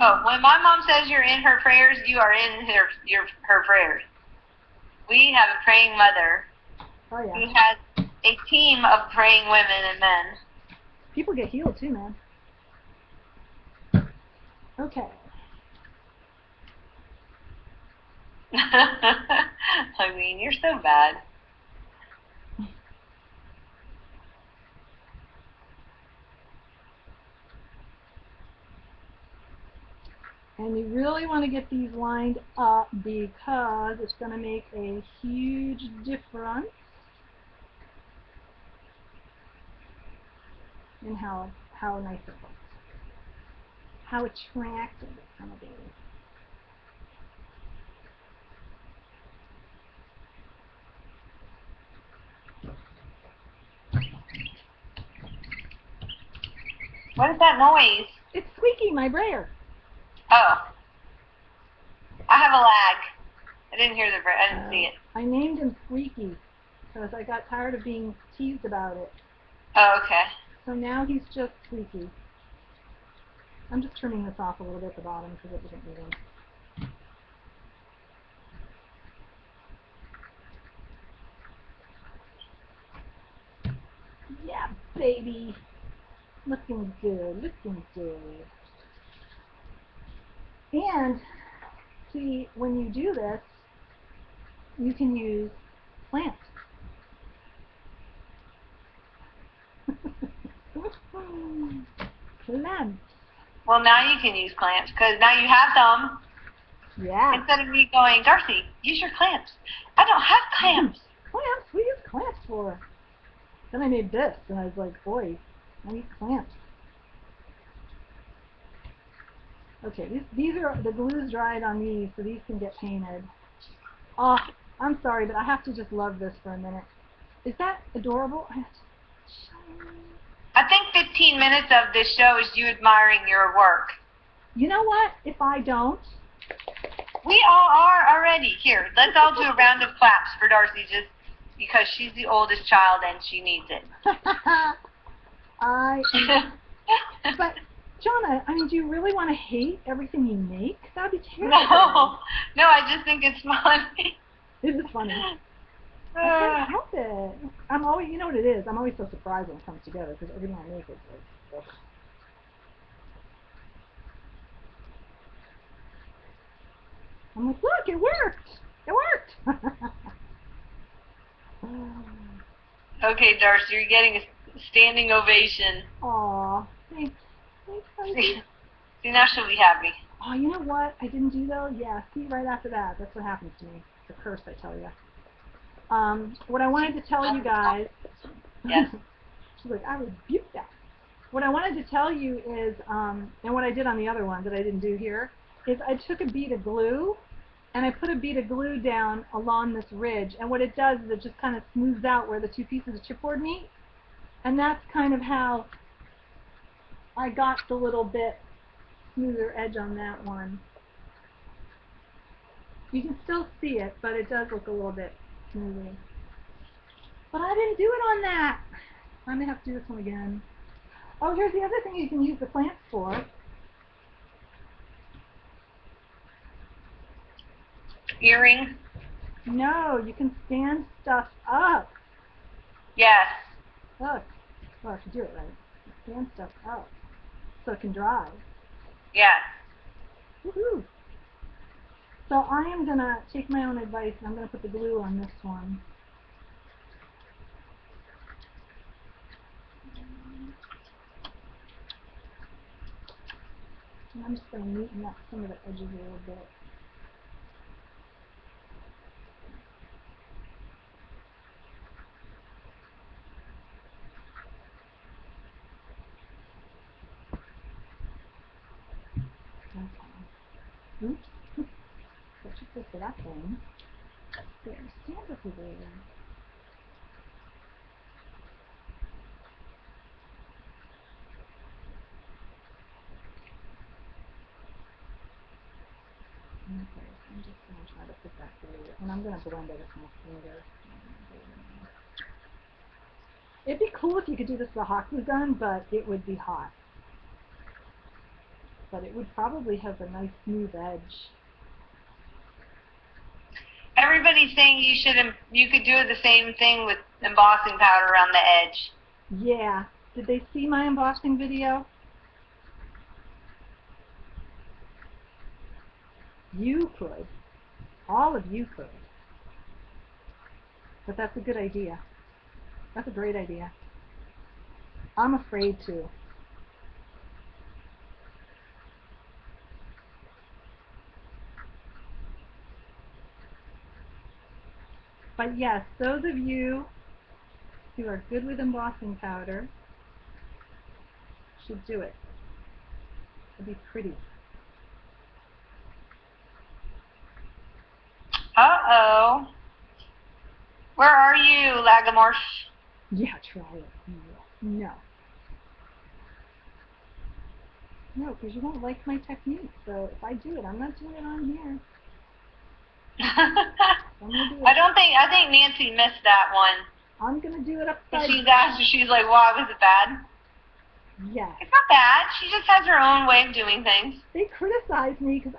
Oh, when my mom says you're in her prayers, you are in her prayers. We have a praying mother who has a team of praying women and men. People get healed too, man. Okay. I mean, you're so bad. And you really want to get these lined up because it's going to make a huge difference in how nice it looks. How attractive it's going to be. What is that noise? It's Squeaky, my brayer. Oh. I have a lag. I didn't hear the brayer. I didn't see it. I named him Squeaky because I got tired of being teased about it. Oh, okay. So now he's just Squeaky. I'm just trimming this off a little bit at the bottom because it doesn't need him. Yeah, baby. Looking good, looking good. And, see, when you do this, you can use plants. Plants. Well, now you can use clamps because now you have them. Yeah. Instead of me going, Darcy, use your clamps. I don't have clamps. Clamps? What do you use clamps for? Then I made this, and I was like, boy, I need clamps. Okay, these are, the glue's dried on these, so these can get painted. Oh, I'm sorry, but I have to just love this for a minute. Is that adorable? I think 15 minutes of this show is you admiring your work. You know what? If I don't... We all are already. Here, let's all do a round of claps for Darcy just because she's the oldest child and she needs it. But, Jonna, I mean, do you really want to hate everything you make? That would be terrible. No, I just think it's funny. It is funny. I can't help it. I'm always, you know what it is? I'm always so surprised when it comes together because everything I make is like, ugh. I'm like, look, it worked. It worked. Okay, Darcy, you're getting a standing ovation. Aw, thanks. Thanks, See, now she'll be happy. Oh, you know what I didn't do though? Yeah, see, right after that, that's what happens to me. It's a curse, I tell you. What I wanted to tell you guys Yes. She's like, I rebuke that. What I wanted to tell you is, and what I did on the other one that I didn't do here, is I took a bead of glue and I put a bead of glue down along this ridge, and what it does is it just kind of smooths out where the two pieces of chipboard meet, and that's kind of how I got the little bit smoother edge on that one. You can still see it, but it does look a little bit smoother. But I didn't do it on that. I'm going to have to do this one again. Oh, here's the other thing you can use the plants for. Earrings? No, you can stand stuff up. Yes. Look. Well, if you do it right. Stand stuff up so it can dry. Yes. Woohoo! So I am going to take my own advice and I'm going to put the glue on this one. And I'm just going to neaten up some of the edges a little bit. Okay. Oops. What you put for that thing? There, stand over there. Okay, I'm just going to try to put that through, and I'm going to blend it with my finger. It'd be cool if you could do this with a hot glue gun, but it would be hot. But it would probably have a nice smooth edge. Everybody's saying you could do the same thing with embossing powder around the edge. Yeah. Did they see my embossing video? You could. All of you could. But that's a good idea. That's a great idea. I'm afraid to. But yes, those of you who are good with embossing powder should do it. It'd be pretty. Uh-oh. Where are you, Lagomorph? Yeah, try it. No. No, because you won't like my technique. So if I do it, I'm not doing it on here. I think Nancy missed that one. I'm going to do it upside down. She's like, why was it bad? Yeah. It's not bad. She just has her own way of doing things. They criticized me because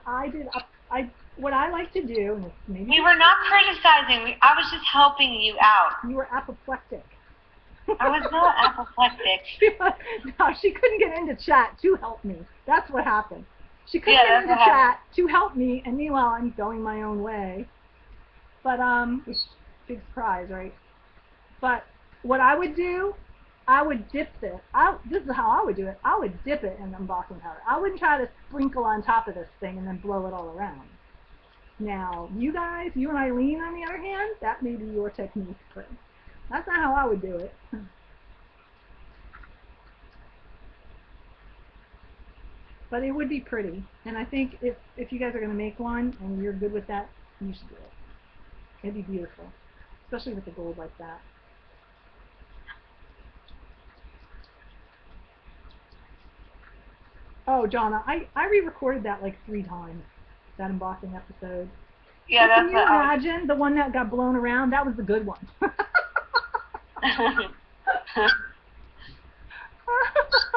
what I like to do, and maybe we were not criticizing. I was just helping you out. You were apoplectic. I was not apoplectic. No, she couldn't get into chat to help me. That's what happened. She couldn't get into chat to help me, and meanwhile I'm going my own way. But big surprise, right? But what I would do, I would dip this. This is how I would do it. I would dip it in embossing powder. I wouldn't try to sprinkle on top of this thing and then blow it all around. Now, you guys, you and Eileen, on the other hand, that may be your technique, but that's not how I would do it. But it would be pretty, and I think if you guys are going to make one and you're good with that, you should do it. It'd be beautiful, especially with the gold like that. Oh, Jonna, I re-recorded that like 3 times, that embossing episode. Yeah, so can you imagine the one that got blown around? That was the good one.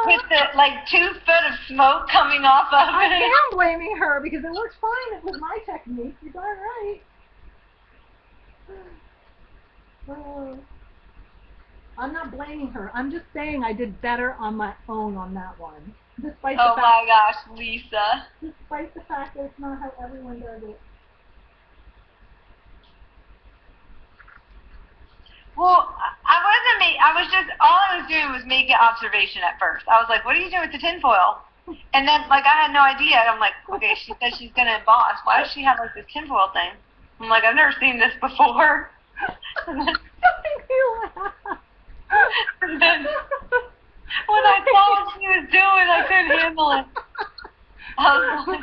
With the 2 foot of smoke coming off of it. I am blaming her because it worked fine. It was my technique. You're darn right. I'm not blaming her. I'm just saying I did better on my own on that one. Despite the fact, my gosh, Lisa. Despite the fact that it's not how everyone does it. Well, all I was doing was making observation at first. I was like, what are you doing with the tinfoil? And then, I had no idea. I'm like, okay, she said she's going to emboss. Why does she have, this tinfoil thing? I'm like, I've never seen this before. And then when I saw what she was doing, I couldn't handle it. I was like,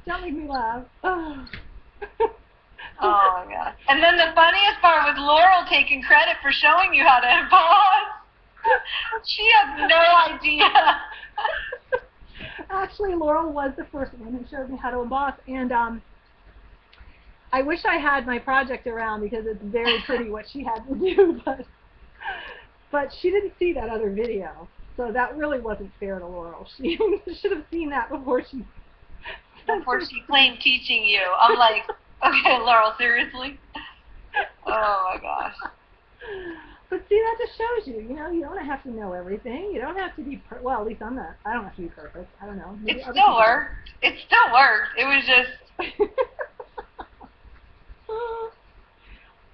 don't make me laugh. oh my god. And then the funniest part was Laurel taking credit for showing you how to emboss. She had no idea. Actually, Laurel was the first one who showed me how to emboss, and I wish I had my project around because it's very pretty what she had to do, but she didn't see that other video, so that really wasn't fair to Laurel. She should have seen that before she claimed teaching you. I'm like, okay, Laurel, seriously? Oh my gosh. But see, that just shows you, you know, you don't have to know everything. You don't have to be, well, at least I don't have to be perfect. I don't know. It still worked. It still worked. It was just...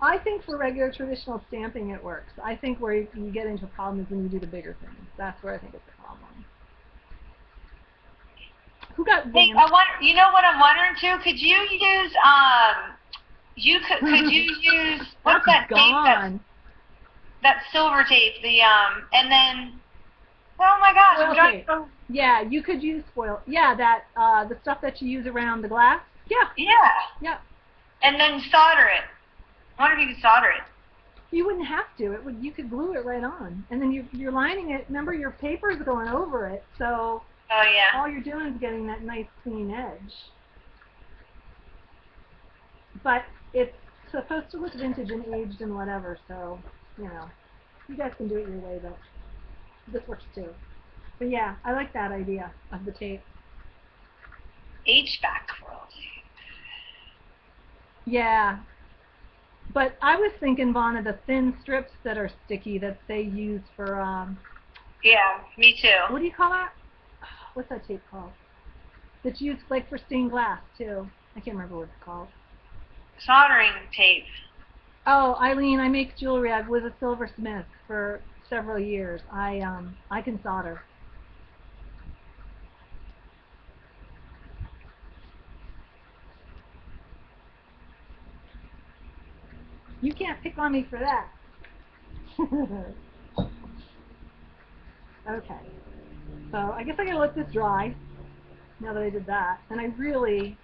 I think for regular traditional stamping it works. I think where you get into a problem is when you do the bigger things. That's where I think it's a problem. Who got Hey, you know what I'm wondering too? Could you use could you use what's that tape that silver tape, and then oh my gosh, yeah, you could use foil. Yeah, that the stuff that you use around the glass. Yeah. Yeah. Yeah. And then solder it. I wonder if you could solder it. You wouldn't have to. It would. You could glue it right on, and then you're lining it. Remember, your paper's going over it, so oh yeah. all you're doing is getting that nice clean edge. But it's supposed to look vintage and aged and whatever, so you know, you guys can do it your way, but this works too. But yeah, I like that idea of the tape. HVAC world. Yeah. But I was thinking, Vonna, the thin strips that are sticky that they use for yeah, me too. What do you call that? What's that tape called? That's used like for stained glass too. I can't remember what it's called. Soldering tape. Oh, Eileen, I make jewelry. I was a silversmith for several years. I can solder. You can't pick on me for that. Okay. So I guess I gotta let this dry now that I did that. And I really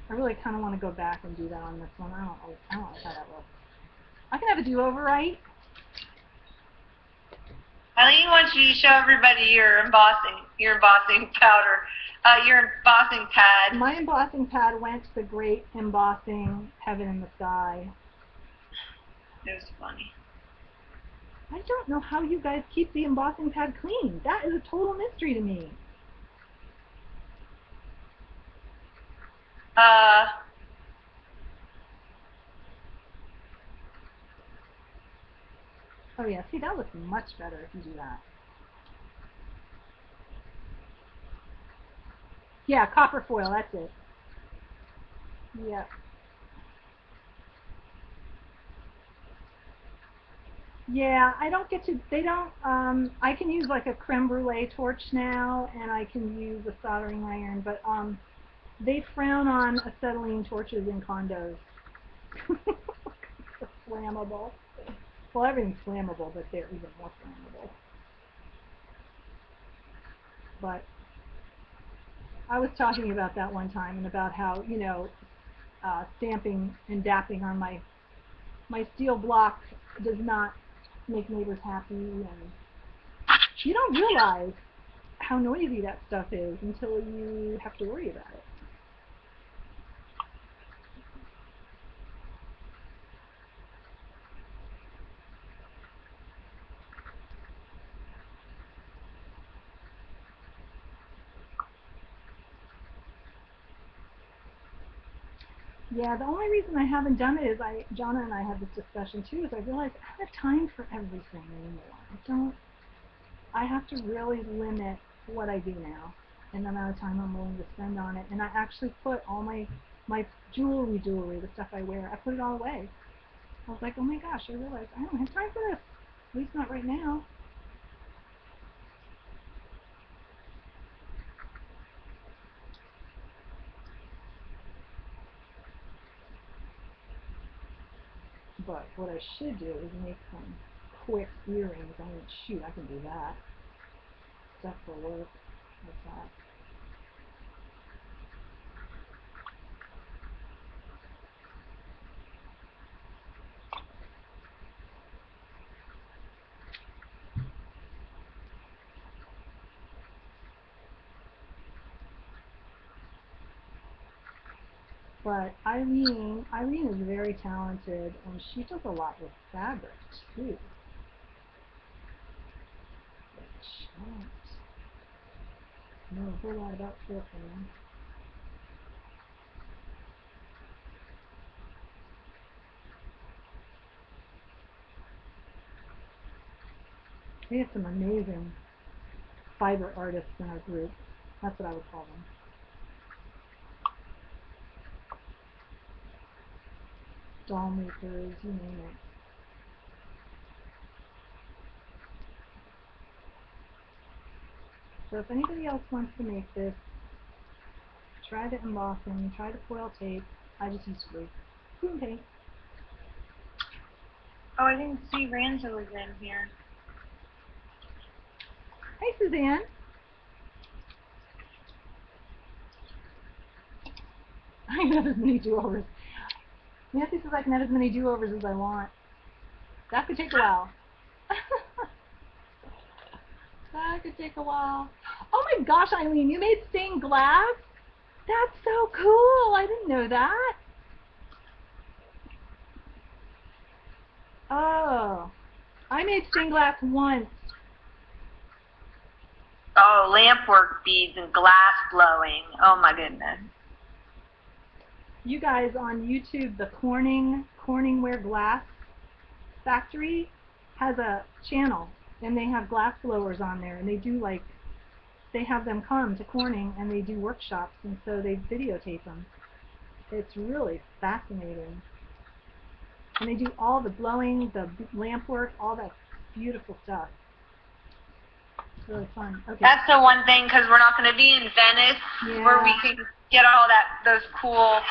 kind of want to go back and do that on this one. I don't know how that looks. I can have a do-over, right? Eileen wants you to show everybody your embossing powder, your embossing pad. My embossing pad went to the great embossing heaven in the sky. It was funny. I don't know how you guys keep the embossing pad clean. That is a total mystery to me. Oh yeah, see, that looks much better if you do that. Yeah, copper foil, that's it. Yeah. Yeah, I don't get to, they don't, I can use like a creme brulee torch now, and I can use a soldering iron, but they frown on acetylene torches in condos. It's flammable. Well, everything's flammable, but they're even more flammable. But I was talking about that one time, and about how, you know, stamping and dapping on my steel block does not make neighbors happy, and you don't realize how noisy that stuff is until you have to worry about it. Yeah, the only reason I haven't done it is Jonna and I had this discussion too, is I realized I don't have time for everything anymore. I have to really limit what I do now and the amount of time I'm willing to spend on it. And I actually put all my jewelry, the stuff I wear, I put it all away. I was like, oh my gosh, I realized I don't have time for this. At least not right now. But what I should do is make some quick earrings. I mean, shoot, I can do that. Stuff for work, like that. But Irene is very talented, and she does a lot with fabric too. Know a whole lot about quilting. We have some amazing fiber artists in our group. That's what I would call them. Doll makers, you name it. So if anybody else wants to make this, try the embossing, try the foil tape. I just use glue. Okay. Oh, I didn't see Ranza was in here. Hey, Suzanne. I can have as many do-overs. Nancy says I can have as many do-overs as I want. That could take a while. That could take a while. Oh my gosh, Eileen, you made stained glass? That's so cool. I didn't know that. Oh, I made stained glass once. Oh, lampwork beads and glass blowing. Oh my goodness. You guys on YouTube, the Corningware Glass Factory has a channel, and they have glass blowers on there, and they have them come to Corning and they do workshops, and so they videotape them. It's really fascinating. And they do all the blowing, the lamp work, all that beautiful stuff. It's really fun. Okay. That's the one thing, because we're not going to be in Venice, where we can get all that cool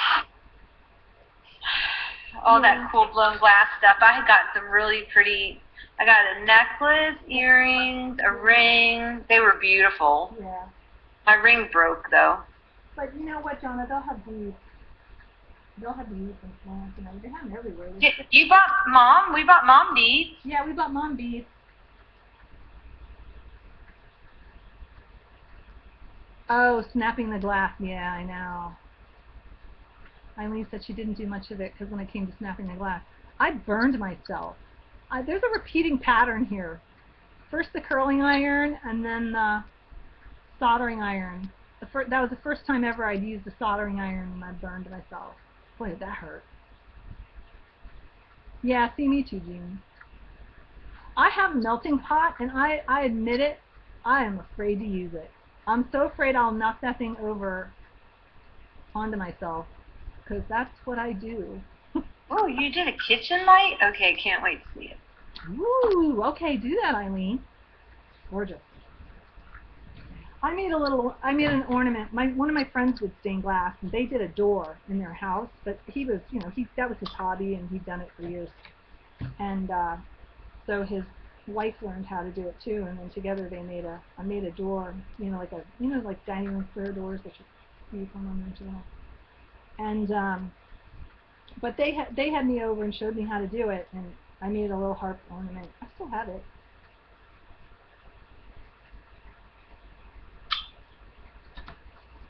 blown glass stuff. I got some really pretty. I got a necklace, earrings, a ring. They were beautiful. Yeah. My ring broke though. But you know what, Jonna? They'll have these. They'll have these and plants, they have them everywhere. You bought Mom? We bought Mom beads. Yeah, we bought Mom beads. Oh, snapping the glass. Yeah, I know. Eileen said she didn't do much of it because when it came to snapping the glass, I burned myself. There's a repeating pattern here. First the curling iron, and then the soldering iron. That was the first time ever I'd used the soldering iron, and I burned myself. Boy, did that hurt. Yeah, see, me too, Jean. I have a melting pot, and I admit it, I am afraid to use it. I'm so afraid I'll knock that thing over onto myself, because that's what I do. Oh, you did a kitchen light? Okay, can't wait to see it. Ooh, okay, do that, Eileen. Gorgeous. I made an ornament. One of my friends did stained glass, and they did a door in their house, but that was his hobby, and he'd done it for years. And so his wife learned how to do it too, and then together I made a door, like dining room square doors that you see from them into the And but they had me over and showed me how to do it, and I made a little harp ornament. I still have it.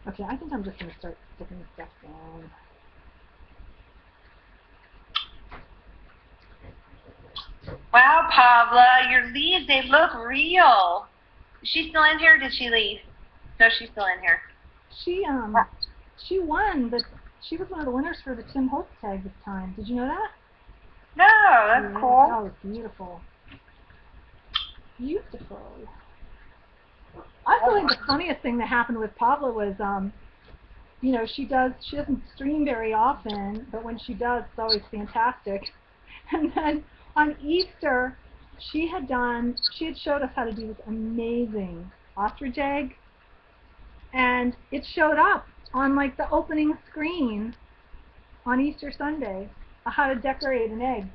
Okay, I think I'm just going to start sticking this stuff down. Wow, Pavla, your leaves, they look real. Is she still in here or did she leave? No, she's still in here. She won, but she was one of the winners for the Tim Holtz tag this time. Did you know that? No, that's cool. That was beautiful. Beautiful. I feel like the funniest thing that happened with Pavla was, she doesn't stream very often, but when she does, it's always fantastic. And then on Easter, she had showed us how to do this amazing ostrich egg, and it showed up on like the opening screen on Easter Sunday, how to decorate an egg.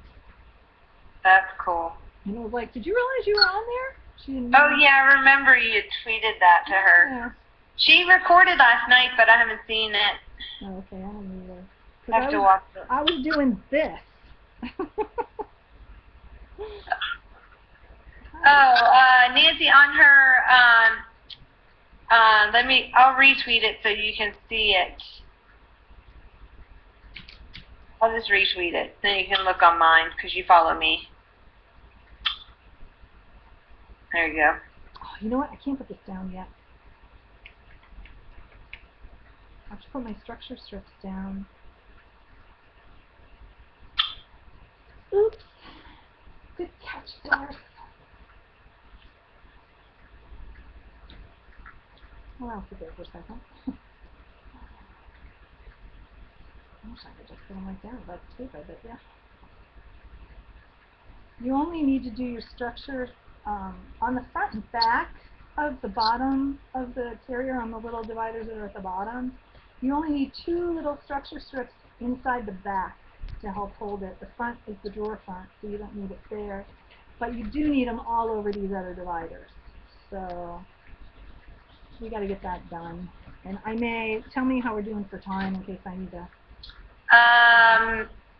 That's cool. And I was like, did you realize you were on there? She didn't Oh know. yeah, I remember you had tweeted that to her. Yeah. She recorded last night, but I haven't seen it. Oh, okay, I don't either. I have to watch it. I was doing this. Nancy, on her, I'll retweet it so you can see it. I'll just retweet it, then you can look on mine, because you follow me. There you go. Oh, you know what? I can't put this down yet. I have to put my structure strips down. Oops. Good catch, Darth. Well, I'll sit there for a second. I wish I could just put them right down, but it's tape, I bet, yeah. You only need to do your structure on the front and back of the bottom of the carrier, on the little dividers that are at the bottom. You only need 2 little structure strips inside the back to help hold it. The front is the drawer front, so you don't need it there. But you do need them all over these other dividers. So we got to get that done. And tell me how we're doing for time in case I need to.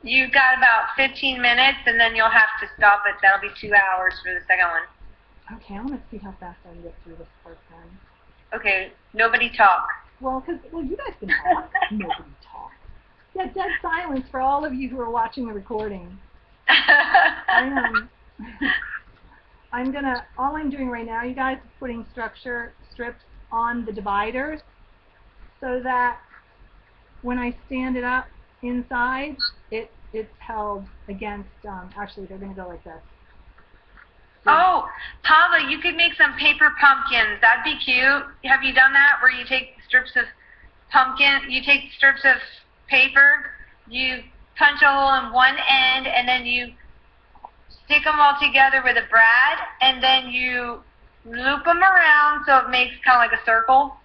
You've got about 15 minutes, and then you'll have to stop it. That'll be 2 hours for the second one. Okay, I want to see how fast I can get through this part then. Okay, nobody talk. Well, you guys can talk. Nobody talk. Yeah, dead silence for all of you who are watching the recording. All I'm doing right now, you guys, is putting structure strips on the dividers so that when I stand it up inside, it's held against, actually they're going to go like this. Oh, Paula, you could make some paper pumpkins. That'd be cute. Have you done that, where you take strips of paper, you punch a hole in one end, and then you stick them all together with a brad, and then you loop them around so it makes kind of like a circle,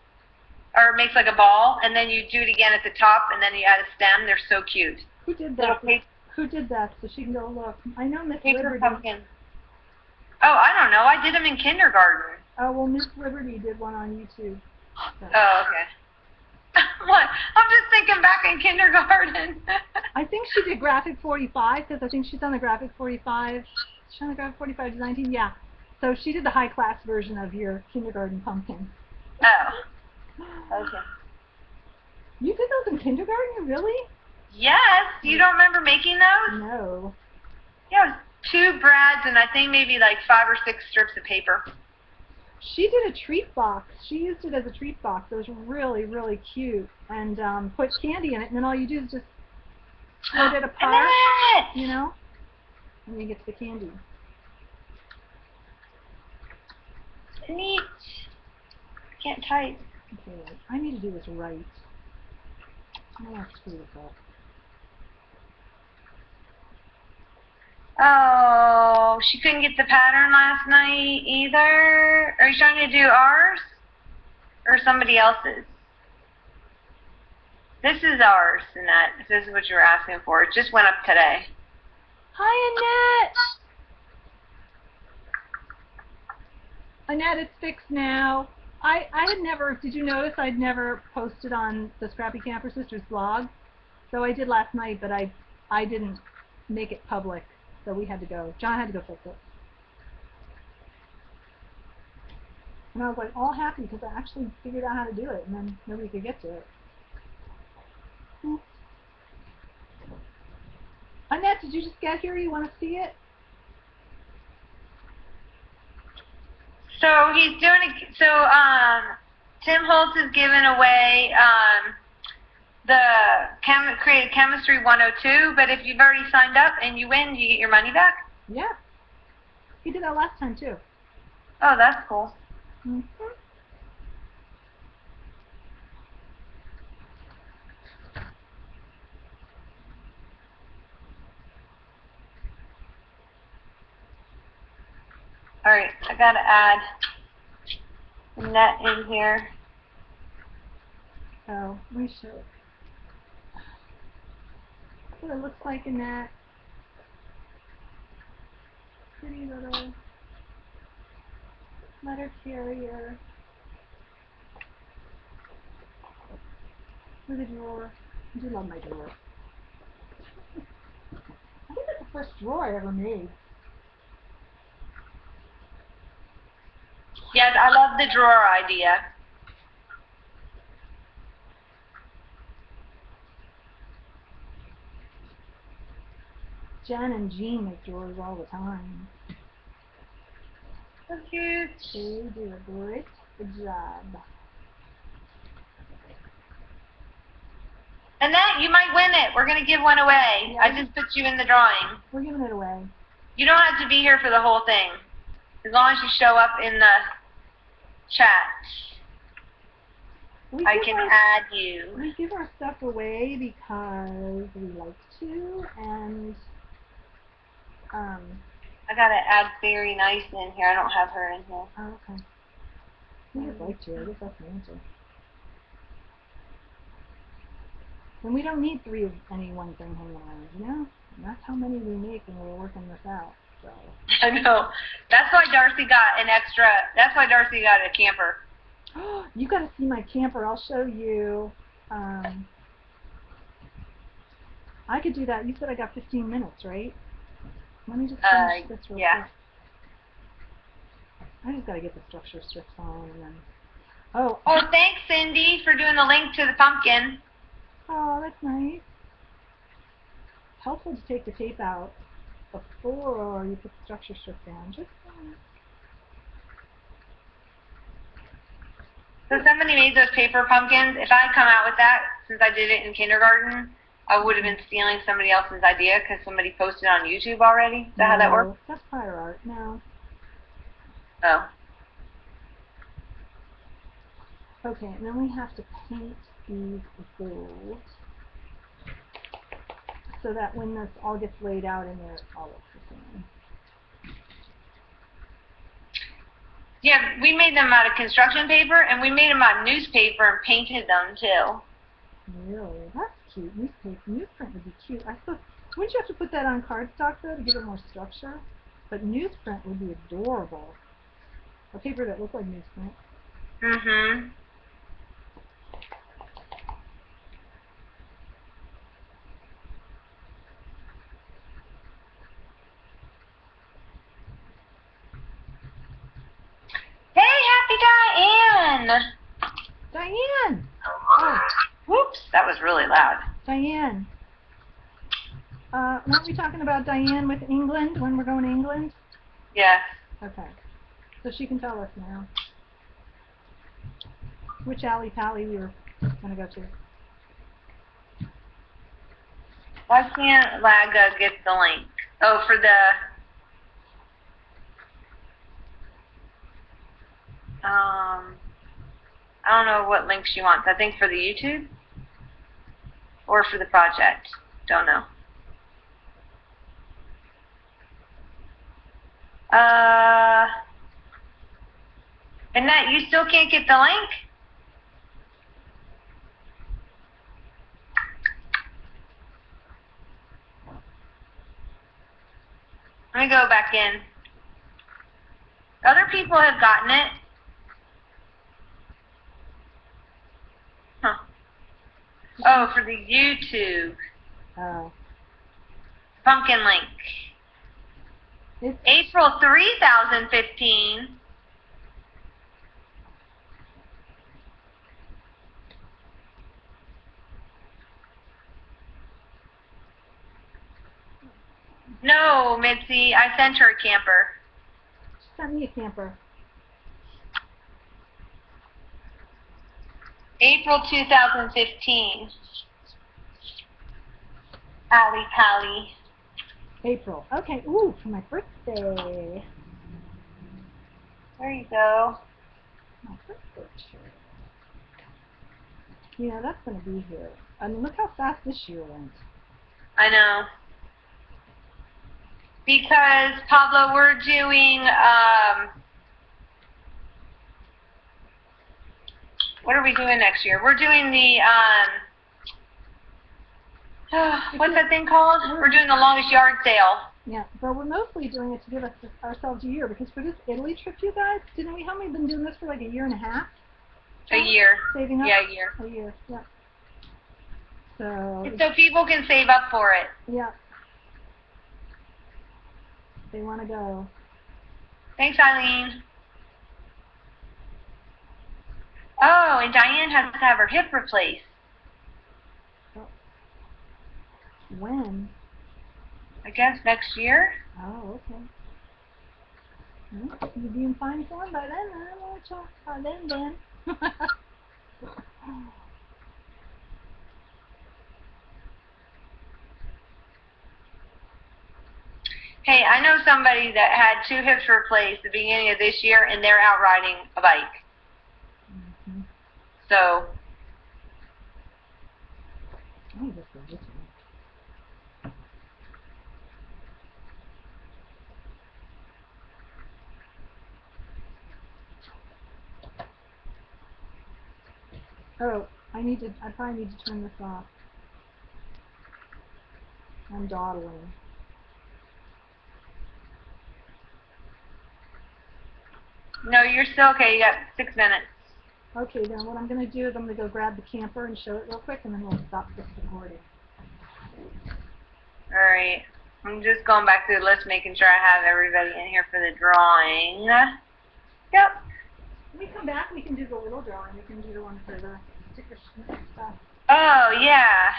or it makes like a ball, and then you do it again at the top, and then you add a stem. They're so cute. Who did that? Who did that? So she can go look. I know Miss Liberty. Pumpkin. Oh, I don't know. I did them in kindergarten. Oh, well, Miss Liberty did one on YouTube. So. Oh, okay. What? I'm just thinking back in kindergarten. I think she did graphic 45, because I think she's on the graphic 45. She's on the graphic 45 to 19, yeah. So she did the high class version of your kindergarten pumpkin. Oh. Okay. You did those in kindergarten, really? Yes. You don't remember making those? No. Yeah, it was 2 brads and I think maybe like 5 or 6 strips of paper. She did a treat box. She used it as a treat box. It was really, really cute. And put candy in it, and then all you do is just split it apart, you know, and you get the candy. Neat. Can't type. Okay, I need to do this right. I don't want to screw this up. Oh, she couldn't get the pattern last night either. Are you trying to do ours or somebody else's? This is ours, Annette. If this is what you were asking for. It just went up today. Hi, Annette. Annette, it's fixed now. I had never, did you notice I'd never posted on the Scrappy Camper Sisters blog? So I did last night, but I didn't make it public. So we had to go. John had to go fix it. And I was like all happy because I actually figured out how to do it, and then nobody could get to it. Annette, did you just get here? You want to see it? So he's doing Tim Holtz is giving away the Creative Chemistry 102, but if you've already signed up and you win, you get your money back? Yeah. He did that last time, too. Oh, that's cool. Mm-hmm. All right, I got to add Annette in here. Oh, we should. That's what it looks like in that. pretty little letter carrier with a drawer. I do love my drawer. I think that's the first drawer I ever made. Yes, I love the drawer idea. Jen and Jean make drawers all the time. So cute. They do a great job. Annette, you might win it. We're going to give one away. Yeah, I just put you in the drawing. We're giving it away. You don't have to be here for the whole thing. As long as you show up in the chat, I can add you. We give our stuff away because we like to, and I got to add Very Nice in here. I don't have her in here. oh, okay. We just like to. I guess that's the answer. And we don't need three of any one thing hanging around, you know? And that's how many we make when we're working this out. So. I know. That's why Darcy got an extra. That's why Darcy got a camper. You got to see my camper. I'll show you. I could do that. You said I got 15 minutes, right? Let me just finish this real quick. I just got to get the structure strips on and then. Oh, Thanks, Cindy, for doing the link to the pumpkin. Oh, that's nice. Helpful to take the tape out before you put the structure strip down. Just So somebody made those paper pumpkins. If I had come out with that, since I did it in kindergarten, I would have been stealing somebody else's idea because somebody posted on YouTube already. Is that how that works? That's prior art. No. Oh. Okay, and then we have to paint these gold so that when this all gets laid out in there, it all looks the same. Yeah, we made them out of construction paper, and we made them out of newspaper and painted them too. Really? That's cute. Newsprint would be cute. I thought, wouldn't you have to put that on cardstock though to give it more structure? But newsprint would be adorable. A paper that looked like newsprint. Mm-hmm. Hey, happy Diane! Diane! Oh, whoops, that was really loud. Diane. Weren't we talking about Diane with England, when we're going to England? Yeah. Okay. So she can tell us now which alley pally we were going to go to. Why can't Laga get the link? Oh, for the... I don't know what link she wants. I think for the YouTube or for the project. Don't know. Annette, you still can't get the link? Let me go back in. Other people have gotten it. Huh. Oh, for the YouTube. Oh. Pumpkin link. It's April 3015. No, Mitzi, I sent her a camper. She sent me a camper. April 2015. Allie Pally. April. Okay. Ooh, for my birthday. There you go. My birthday shirt. You know, that's going to be here. I mean, look how fast this year went. I know. Because, Pablo, we're doing, what are we doing next year? We're doing the, what's that thing called? We're doing the longest yard sale. Yeah, but we're mostly doing it to give ourselves a year, because for this Italy trip, you guys, didn't we? How many been doing this for like a year and a half? A year. Saving up? Yeah, a year. A year, yeah. So. So people can save up for it. Yeah. They want to go. Thanks, Eileen. Oh, and Diane has to have her hip replaced. Oh. When? I guess next year. Oh, okay. Well, you'll be in fine form by then. I don't want to talk by then. Hey, I know somebody that had 2 hips replaced at the beginning of this year, and they're out riding a bike. Mm-hmm. So. Oh, this is this one. Oh, I probably need to turn this off. I'm dawdling. No, you're still okay. You got 6 minutes. Okay, then what I'm going to do is I'm going to go grab the camper and show it real quick, and then we'll stop this recording. Alright. I'm just going back to the list, making sure I have everybody in here for the drawing. Yep. When we come back, we can do the little drawing. We can do the one for the sticker stuff. Oh, yeah.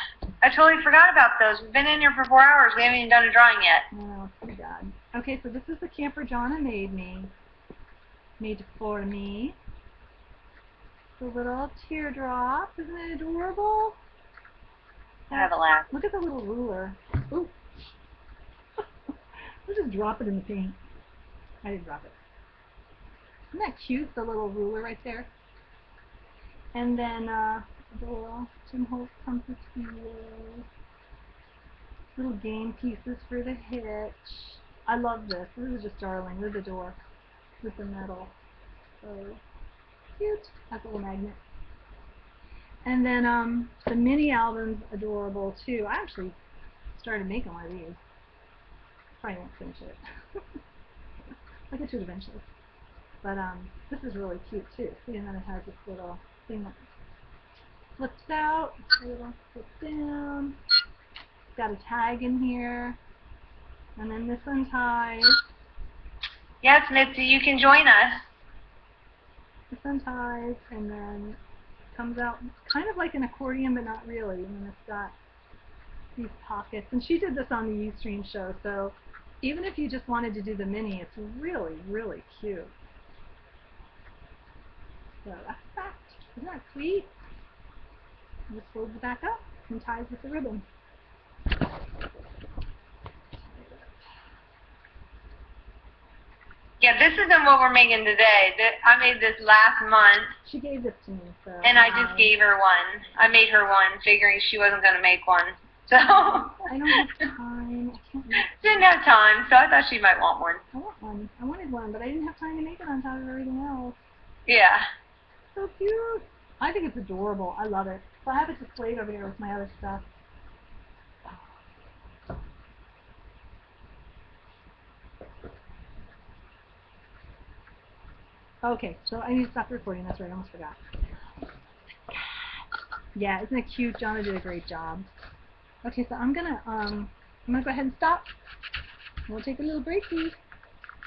I totally forgot about those. We've been in here for 4 hours. We haven't even done a drawing yet. Oh, too bad. Okay, so this is the camper Jonna made for me. The little teardrop. Isn't it adorable? I have a laugh. Look at the little ruler. Ooh. I'll just drop it in the paint. I didn't drop it. Isn't that cute, the little ruler right there? And then the little Tim Holtz compass wheel. Little game pieces for the hitch. I love this. This is just darling. With the door. With the metal. So cute. That's a little magnet. And then the mini album's adorable too. I actually started making one of these. Probably won't finish it. I'll get to it eventually. But this is really cute too. See, and then it has this little thing that flips out, a little flips down. It's got a tag in here. And then this unties. Yes, Mitzi, you can join us. This unties and then comes out kind of like an accordion, but not really. And then it's got these pockets. And she did this on the Ustream show, so even if you just wanted to do the mini, it's really, really cute. So that's that. Isn't that sweet? And just folds it back up and ties with the ribbon. Yeah, this isn't what we're making today. I made this last month. She gave this to me, so. And I just gave her one. I made her one, figuring she wasn't going to make one. So. I don't have time. I can't make Didn't have time, so I thought she might want one. I want one. I wanted one, but I didn't have time to make it on top of everything else. Yeah. So cute. I think it's adorable. I love it. So I have it displayed over here with my other stuff. Okay, so I need to stop recording. That's right, I almost forgot. Yeah, isn't it cute? Jonna did a great job. Okay, so I'm gonna go ahead and stop. We'll take a little breaky.